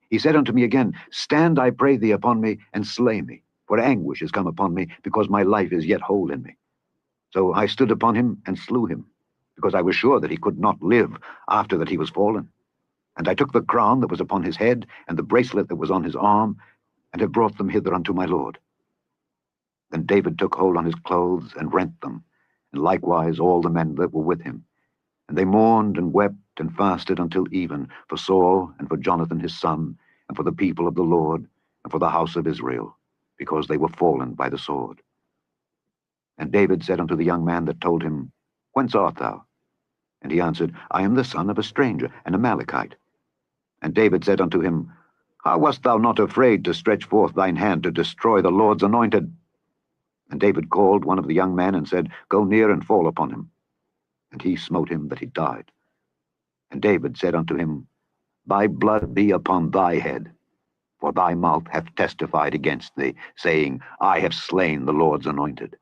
He said unto me again, Stand, I pray thee, upon me, and slay me, for anguish is come upon me, because my life is yet whole in me. So I stood upon him, and slew him, because I was sure that he could not live after that he was fallen. And I took the crown that was upon his head, and the bracelet that was on his arm, and have brought them hither unto my lord. Then David took hold on his clothes, and rent them, and likewise all the men that were with him. And they mourned and wept and fasted until even, for Saul, and for Jonathan his son, and for the people of the Lord, and for the house of Israel, because they were fallen by the sword. And David said unto the young man that told him, Whence art thou? And he answered, I am the son of a stranger, an Amalekite. And David said unto him, How wast thou not afraid to stretch forth thine hand to destroy the Lord's anointed? And David called one of the young men, and said, Go near and fall upon him. And he smote him that he died. And David said unto him, Thy blood be upon thy head, for thy mouth hath testified against thee, saying, I have slain the Lord's anointed.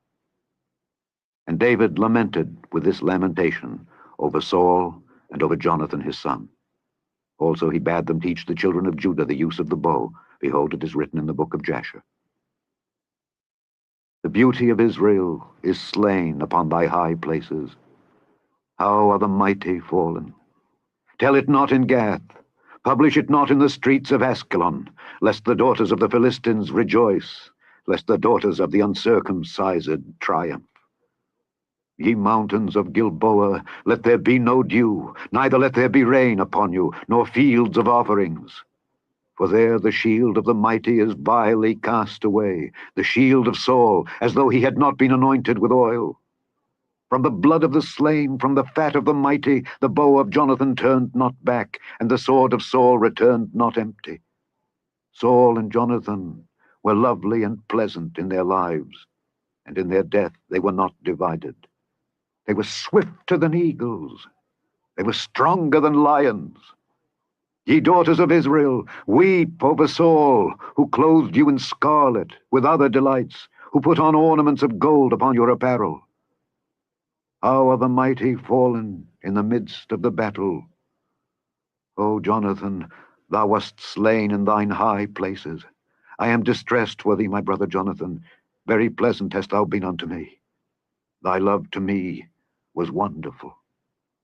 And David lamented with this lamentation over Saul and over Jonathan his son. Also he bade them teach the children of Judah the use of the bow. Behold, it is written in the book of Jasher. The beauty of Israel is slain upon thy high places. How are the mighty fallen? Tell it not in Gath. Publish it not in the streets of Askelon, lest the daughters of the Philistines rejoice, lest the daughters of the uncircumcised triumph. Ye mountains of Gilboa, let there be no dew, neither let there be rain upon you, nor fields of offerings. For there the shield of the mighty is vilely cast away, the shield of Saul, as though he had not been anointed with oil. From the blood of the slain, from the fat of the mighty, the bow of Jonathan turned not back, and the sword of Saul returned not empty. Saul and Jonathan were lovely and pleasant in their lives, and in their death they were not divided. They were swifter than eagles. They were stronger than lions. Ye daughters of Israel, weep over Saul, who clothed you in scarlet, with other delights, who put on ornaments of gold upon your apparel. How are the mighty fallen in the midst of the battle? O Jonathan, thou wast slain in thine high places. I am distressed for thee, my brother Jonathan. Very pleasant hast thou been unto me. Thy love to me was wonderful,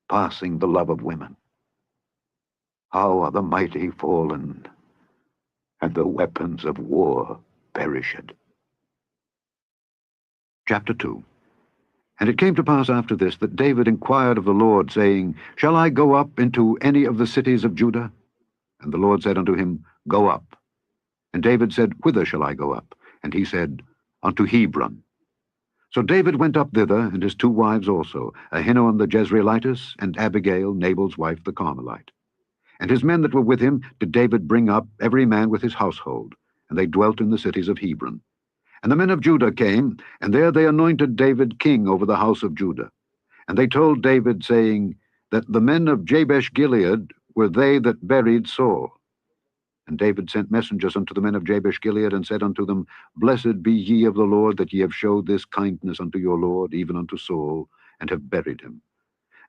passing the love of women. How are the mighty fallen, and the weapons of war perished. Chapter 2. And it came to pass after this that David inquired of the Lord, saying, Shall I go up into any of the cities of Judah? And the Lord said unto him, Go up. And David said, Whither shall I go up? And he said, Unto Hebron. So David went up thither, and his 2 wives also, Ahinoam the Jezreelitess, and Abigail, Nabal's wife, the Carmelite. And his men that were with him did David bring up, every man with his household, and they dwelt in the cities of Hebron. And the men of Judah came, and there they anointed David king over the house of Judah. And they told David, saying, that the men of Jabesh-Gilead were they that buried Saul. And David sent messengers unto the men of Jabesh-Gilead, and said unto them, Blessed be ye of the Lord, that ye have showed this kindness unto your Lord, even unto Saul, and have buried him.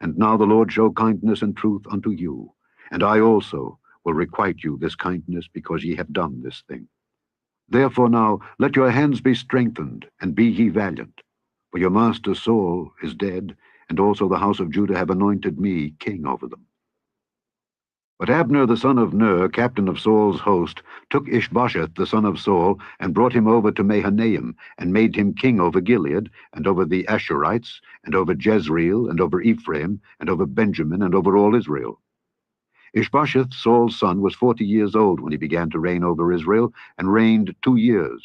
And now the Lord show kindness and truth unto you, and I also will requite you this kindness, because ye have done this thing. Therefore now let your hands be strengthened, and be ye valiant. For your master Saul is dead, and also the house of Judah have anointed me king over them. But Abner the son of Ner, captain of Saul's host, took Ishbosheth the son of Saul, and brought him over to Mahanaim, and made him king over Gilead, and over the Ashurites, and over Jezreel, and over Ephraim, and over Benjamin, and over all Israel. Ishbosheth, Saul's son, was 40 years old when he began to reign over Israel, and reigned 2 years.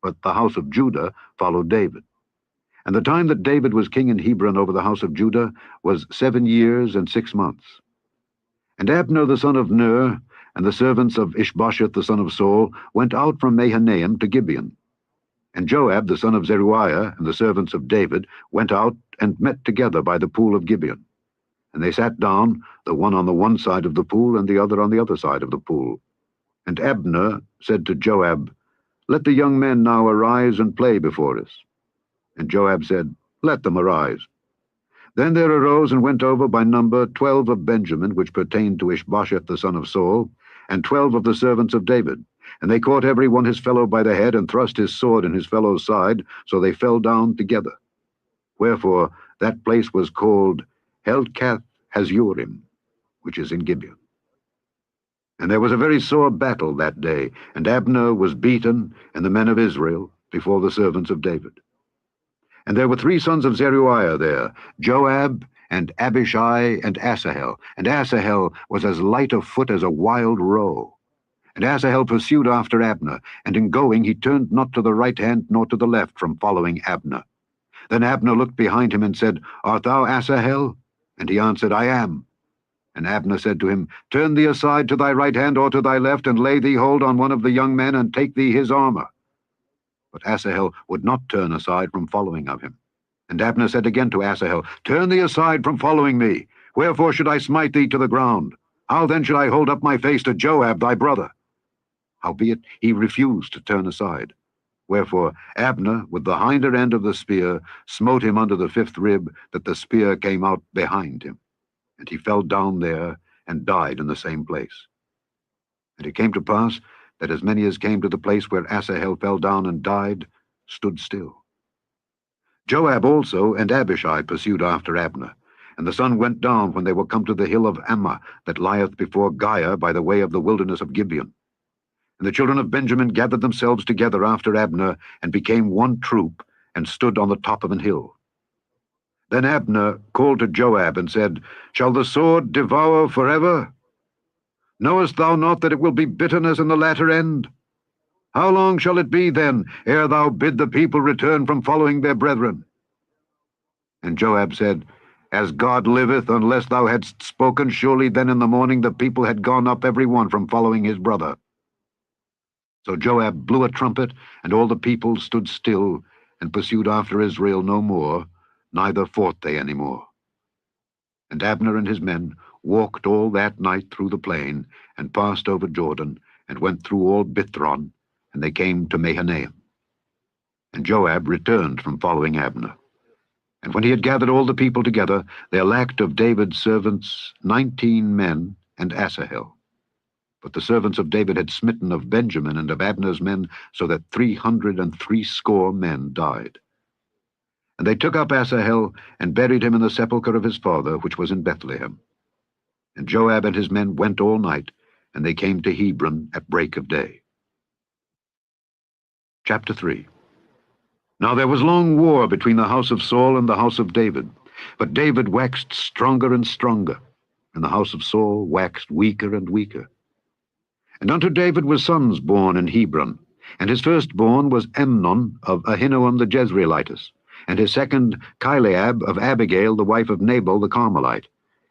But the house of Judah followed David. And the time that David was king in Hebron over the house of Judah was 7 years and 6 months. And Abner the son of Ner, and the servants of Ishbosheth the son of Saul, went out from Mahanaim to Gibeon. And Joab the son of Zeruiah, and the servants of David, went out and met together by the pool of Gibeon. And they sat down, the one on the one side of the pool, and the other on the other side of the pool. And Abner said to Joab, Let the young men now arise and play before us. And Joab said, Let them arise. Then there arose and went over by number 12 of Benjamin, which pertained to Ishbosheth the son of Saul, and 12 of the servants of David. And they caught every one his fellow by the head, and thrust his sword in his fellow's side, so they fell down together. Wherefore that place was called Helkath Hazurim, which is in Gibeon. And there was a very sore battle that day, and Abner was beaten, and the men of Israel, before the servants of David. And there were 3 sons of Zeruiah there, Joab, and Abishai, and Asahel. And Asahel was as light of foot as a wild roe. And Asahel pursued after Abner, and in going he turned not to the right hand nor to the left from following Abner. Then Abner looked behind him and said, Art thou Asahel? And he answered, I am. And Abner said to him, Turn thee aside to thy right hand or to thy left, and lay thee hold on one of the young men, and take thee his armor. But Asahel would not turn aside from following of him. And Abner said again to Asahel, Turn thee aside from following me. Wherefore should I smite thee to the ground? How then should I hold up my face to Joab thy brother? Howbeit he refused to turn aside. Wherefore Abner, with the hinder end of the spear, smote him under the 5th rib, that the spear came out behind him. And he fell down there, and died in the same place. And it came to pass, that as many as came to the place where Asahel fell down and died, stood still. Joab also and Abishai pursued after Abner, and the sun went down when they were come to the hill of Ammah, that lieth before Giah by the way of the wilderness of Gibeon. And the children of Benjamin gathered themselves together after Abner, and became one troop, and stood on the top of an hill. Then Abner called to Joab, and said, Shall the sword devour forever? Knowest thou not that it will be bitterness in the latter end? How long shall it be then, ere thou bid the people return from following their brethren? And Joab said, As God liveth, unless thou hadst spoken, surely then in the morning the people had gone up every one from following his brother. So Joab blew a trumpet, and all the people stood still, and pursued after Israel no more, neither fought they any more. And Abner and his men walked all that night through the plain, and passed over Jordan, and went through all Bithron, and they came to Mahanaim. And Joab returned from following Abner. And when he had gathered all the people together, there lacked of David's servants 19 men and Asahel. But the servants of David had smitten of Benjamin and of Abner's men, so that 360 men died. And they took up Asahel, and buried him in the sepulchre of his father, which was in Bethlehem. And Joab and his men went all night, and they came to Hebron at break of day. Chapter 3. Now there was long war between the house of Saul and the house of David. But David waxed stronger and stronger, and the house of Saul waxed weaker and weaker. And unto David were sons born in Hebron, and his firstborn was Amnon of Ahinoam the Jezreelitess, and his second Chileab of Abigail the wife of Nabal the Carmelite,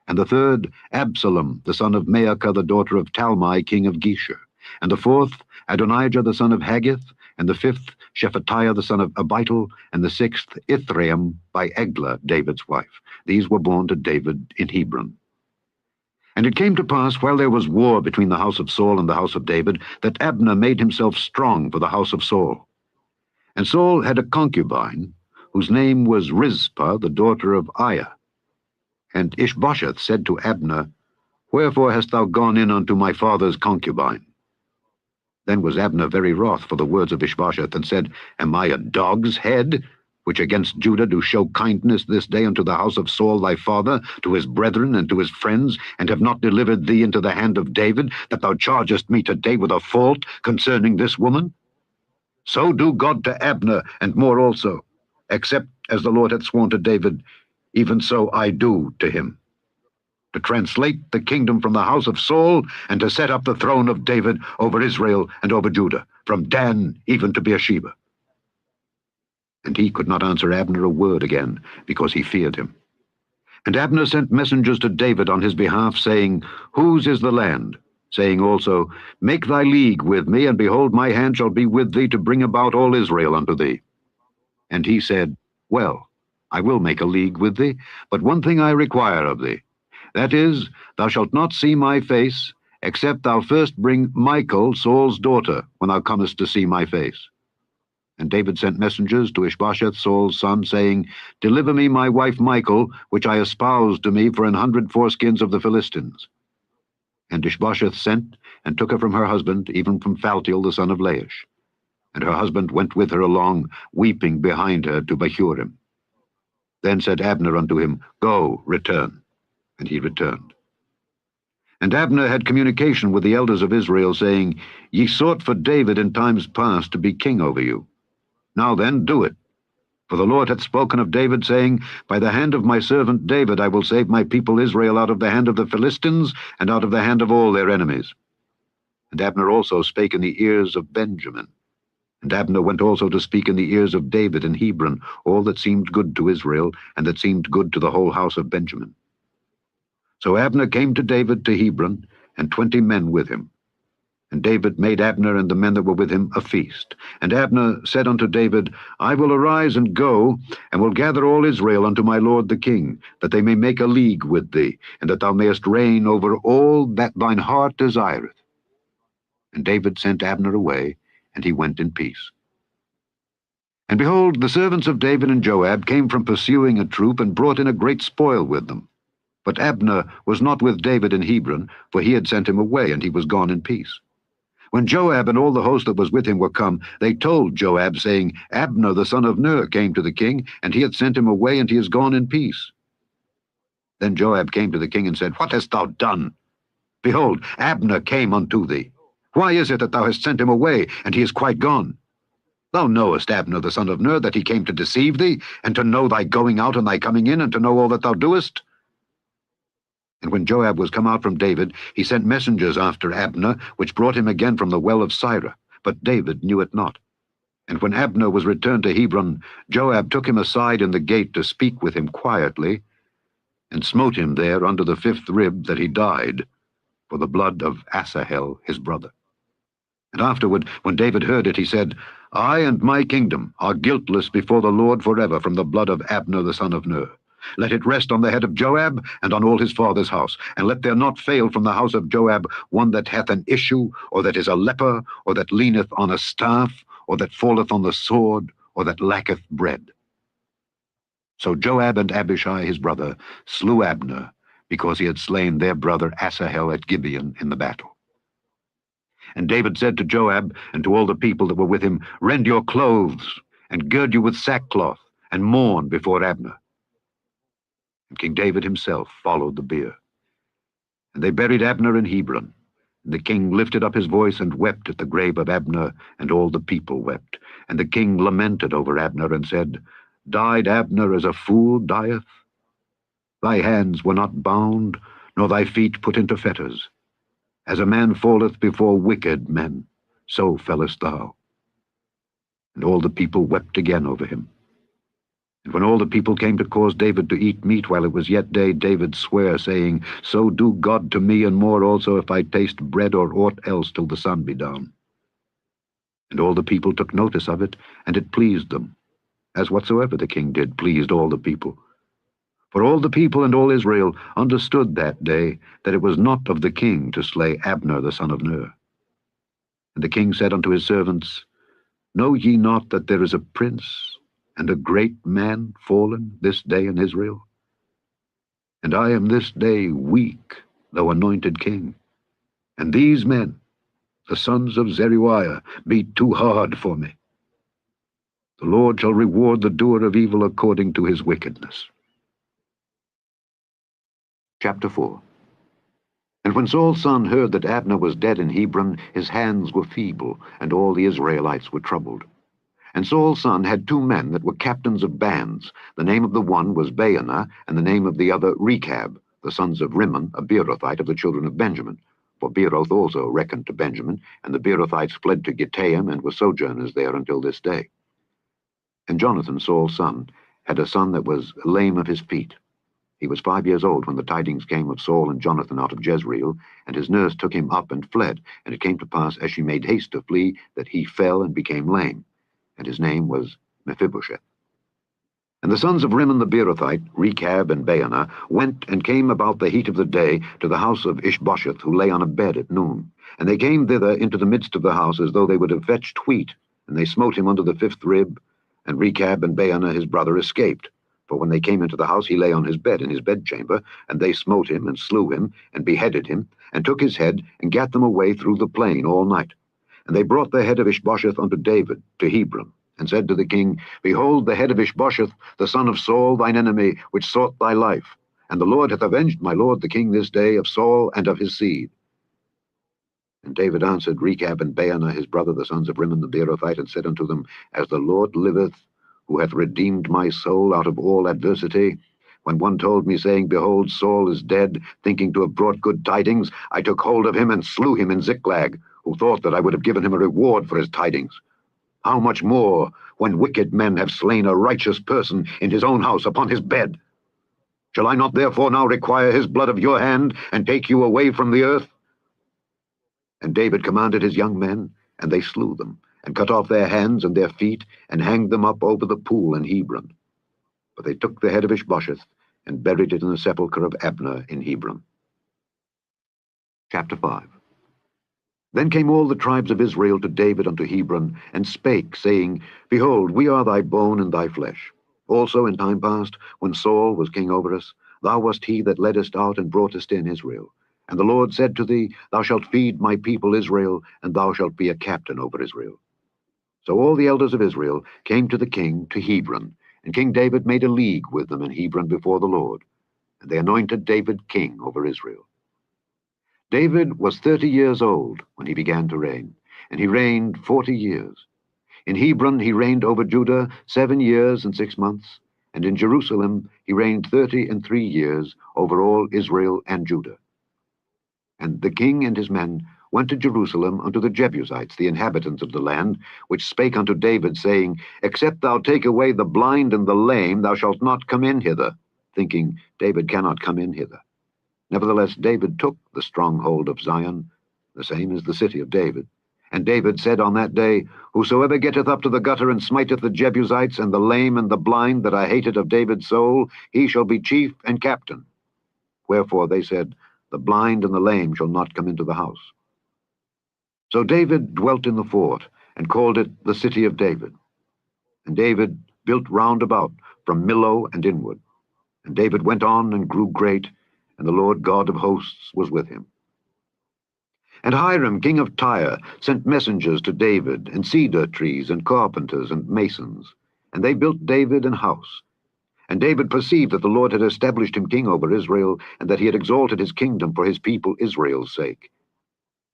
and the third Absalom the son of Maacah the daughter of Talmai king of Geshur, and the fourth Adonijah the son of Haggith, and the fifth Shephatiah the son of Abital, and the sixth Ithream by Eglah David's wife. These were born to David in Hebron. And it came to pass, while there was war between the house of Saul and the house of David, that Abner made himself strong for the house of Saul. And Saul had a concubine, whose name was Rizpah, the daughter of Aiah. And Ishbosheth said to Abner, Wherefore hast thou gone in unto my father's concubine? Then was Abner very wroth for the words of Ishbosheth, and said, Am I a dog's head, which against Judah do show kindness this day unto the house of Saul thy father, to his brethren and to his friends, and have not delivered thee into the hand of David, that thou chargest me today with a fault concerning this woman? So do God to Abner, and more also, except as the Lord hath sworn to David, even so I do to him, to translate the kingdom from the house of Saul, and to set up the throne of David over Israel and over Judah, from Dan even to Beersheba. And he could not answer Abner a word again, because he feared him. And Abner sent messengers to David on his behalf, saying, Whose is the land? Saying also, Make thy league with me, and behold, my hand shall be with thee to bring about all Israel unto thee. And he said, Well, I will make a league with thee, but one thing I require of thee. That is, thou shalt not see my face, except thou first bring Michal, Saul's daughter, when thou comest to see my face. And David sent messengers to Ishbosheth, Saul's son, saying, Deliver me my wife Michal, which I espoused to me for 100 foreskins of the Philistines. And Ishbosheth sent, and took her from her husband, even from Phaltiel the son of Laish. And her husband went with her along, weeping behind her to Bahurim. Then said Abner unto him, Go, return. And he returned. And Abner had communication with the elders of Israel, saying, Ye sought for David in times past to be king over you. Now then, do it. For the Lord hath spoken of David, saying, By the hand of my servant David I will save my people Israel out of the hand of the Philistines, and out of the hand of all their enemies. And Abner also spake in the ears of Benjamin. And Abner went also to speak in the ears of David in Hebron, all that seemed good to Israel, and that seemed good to the whole house of Benjamin. So Abner came to David to Hebron, and 20 men with him. And David made Abner and the men that were with him a feast. And Abner said unto David, I will arise and go, and will gather all Israel unto my lord the king, that they may make a league with thee, and that thou mayest reign over all that thine heart desireth. And David sent Abner away, and he went in peace. And behold, the servants of David and Joab came from pursuing a troop, and brought in a great spoil with them. But Abner was not with David in Hebron, for he had sent him away, and he was gone in peace. When Joab and all the host that was with him were come, they told Joab, saying, Abner the son of Ner came to the king, and he hath sent him away, and he is gone in peace. Then Joab came to the king and said, What hast thou done? Behold, Abner came unto thee. Why is it that thou hast sent him away, and he is quite gone? Thou knowest Abner the son of Ner, that he came to deceive thee, and to know thy going out and thy coming in, and to know all that thou doest. And when Joab was come out from David, he sent messengers after Abner, which brought him again from the well of Sirah. But David knew it not. And when Abner was returned to Hebron, Joab took him aside in the gate to speak with him quietly, and smote him there under the 5th rib, that he died, for the blood of Asahel his brother. And afterward, when David heard it, he said, I and my kingdom are guiltless before the Lord forever from the blood of Abner the son of Ner. Let it rest on the head of Joab and on all his father's house, and let there not fail from the house of Joab one that hath an issue, or that is a leper, or that leaneth on a staff, or that falleth on the sword, or that lacketh bread. So Joab and Abishai his brother slew Abner, because he had slain their brother Asahel at Gibeon in the battle. And David said to Joab and to all the people that were with him, Rend your clothes, and gird you with sackcloth, and mourn before Abner. And King David himself followed the bier. And they buried Abner in Hebron. And the king lifted up his voice and wept at the grave of Abner, and all the people wept. And the king lamented over Abner, and said, Died Abner as a fool dieth? Thy hands were not bound, nor thy feet put into fetters. As a man falleth before wicked men, so fellest thou. And all the people wept again over him. And when all the people came to cause David to eat meat while it was yet day, David sware, saying, So do God to me, and more also, if I taste bread or aught else till the sun be down. And all the people took notice of it, and it pleased them, as whatsoever the king did pleased all the people. For all the people and all Israel understood that day that it was not of the king to slay Abner the son of Ner. And the king said unto his servants, Know ye not that there is a prince and a great man fallen this day in Israel? And I am this day weak, though anointed king. And these men, the sons of Zeruiah, be too hard for me. The Lord shall reward the doer of evil according to his wickedness. Chapter 4. And when Saul's son heard that Abner was dead in Hebron, his hands were feeble, and all the Israelites were troubled. And Saul's son had 2 men that were captains of bands. The name of the one was Baanah, and the name of the other Rechab, the sons of Rimmon, a Beerothite of the children of Benjamin. For Beeroth also reckoned to Benjamin, and the Beerothites fled to Gittaim, and were sojourners there until this day. And Jonathan, Saul's son, had a son that was lame of his feet. He was 5 years old when the tidings came of Saul and Jonathan out of Jezreel, and his nurse took him up and fled. And it came to pass, as she made haste to flee, that he fell and became lame. And his name was Mephibosheth. And the sons of Rimmon the Beerothite, Rechab and Baanah, went and came about the heat of the day to the house of Ishbosheth, who lay on a bed at noon. And they came thither into the midst of the house, as though they would have fetched wheat. And they smote him under the 5th rib, and Rechab and Baanah his brother escaped. For when they came into the house, he lay on his bed in his bedchamber, and they smote him, and slew him, and beheaded him, and took his head, and gat them away through the plain all night. And they brought the head of Ishbosheth unto David to Hebron, and said to the king, Behold the head of Ishbosheth, the son of Saul thine enemy, which sought thy life. And the Lord hath avenged my lord the king this day of Saul and of his seed. And David answered Rechab and Baanah his brother, the sons of Rimmon the Beerothite, and said unto them, As the Lord liveth, who hath redeemed my soul out of all adversity, when one told me, saying, Behold, Saul is dead, thinking to have brought good tidings, I took hold of him and slew him in Ziklag, who thought that I would have given him a reward for his tidings. How much more, when wicked men have slain a righteous person in his own house upon his bed? Shall I not therefore now require his blood of your hand, and take you away from the earth? And David commanded his young men, and they slew them, and cut off their hands and their feet, and hanged them up over the pool in Hebron. But they took the head of Ishbosheth, and buried it in the sepulchre of Abner in Hebron. Chapter 5. Then came all the tribes of Israel to David unto Hebron, and spake, saying, Behold, we are thy bone and thy flesh. Also in time past, when Saul was king over us, thou wast he that leddest out and broughtest in Israel. And the Lord said to thee, Thou shalt feed my people Israel, and thou shalt be a captain over Israel. So all the elders of Israel came to the king to Hebron, and King David made a league with them in Hebron before the Lord, and they anointed David king over Israel. David was 30 years old when he began to reign, and he reigned 40 years. In Hebron he reigned over Judah 7 years and 6 months, and in Jerusalem he reigned 33 years over all Israel and Judah. And the king and his men went to Jerusalem unto the Jebusites, the inhabitants of the land, which spake unto David, saying, Except thou take away the blind and the lame, thou shalt not come in hither, thinking, David cannot come in hither. Nevertheless David took the stronghold of Zion, the same is the city of David. And David said on that day, Whosoever getteth up to the gutter and smiteth the Jebusites and the lame and the blind that I hated of David's soul, he shall be chief and captain. Wherefore they said, The blind and the lame shall not come into the house. So David dwelt in the fort, and called it the city of David. And David built round about from Millo and inward. And David went on and grew great, and the Lord God of hosts was with him. And Hiram king of Tyre sent messengers to David, and cedar trees, and carpenters, and masons. And they built David an house. And David perceived that the Lord had established him king over Israel, and that he had exalted his kingdom for his people Israel's sake.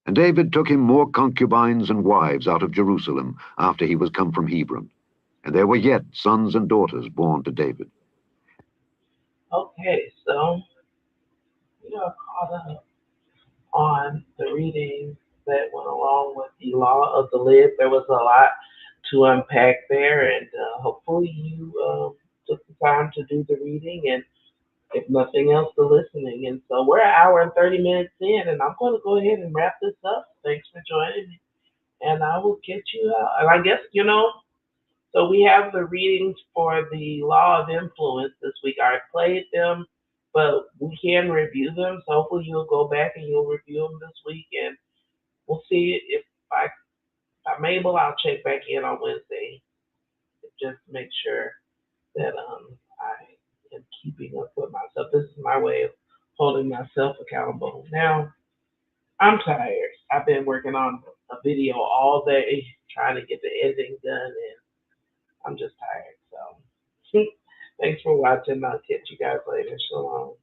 And David took him more concubines and wives out of Jerusalem, after he was come from Hebron. And there were yet sons and daughters born to David. Okay, so we are caught up on the readings that went along with the law of the lid. There was a lot to unpack there, and hopefully you took the time to do the reading, and if nothing else, the listening. And so we're an hour and 30 minutes in, and I'm going to go ahead and wrap this up. Thanks for joining me, and I will get you out. And I guess, so we have the readings for the law of influence this week. I played them, but we can review them. So hopefully you'll go back and you'll review them this week, and we'll see if I'm able. I'll check back in on Wednesday, just to make sure that I am keeping up with myself. This is my way of holding myself accountable. Now, I'm tired. I've been working on a video all day, trying to get the editing done, and I'm just tired. So thanks for watching. I'll catch you guys later. So long.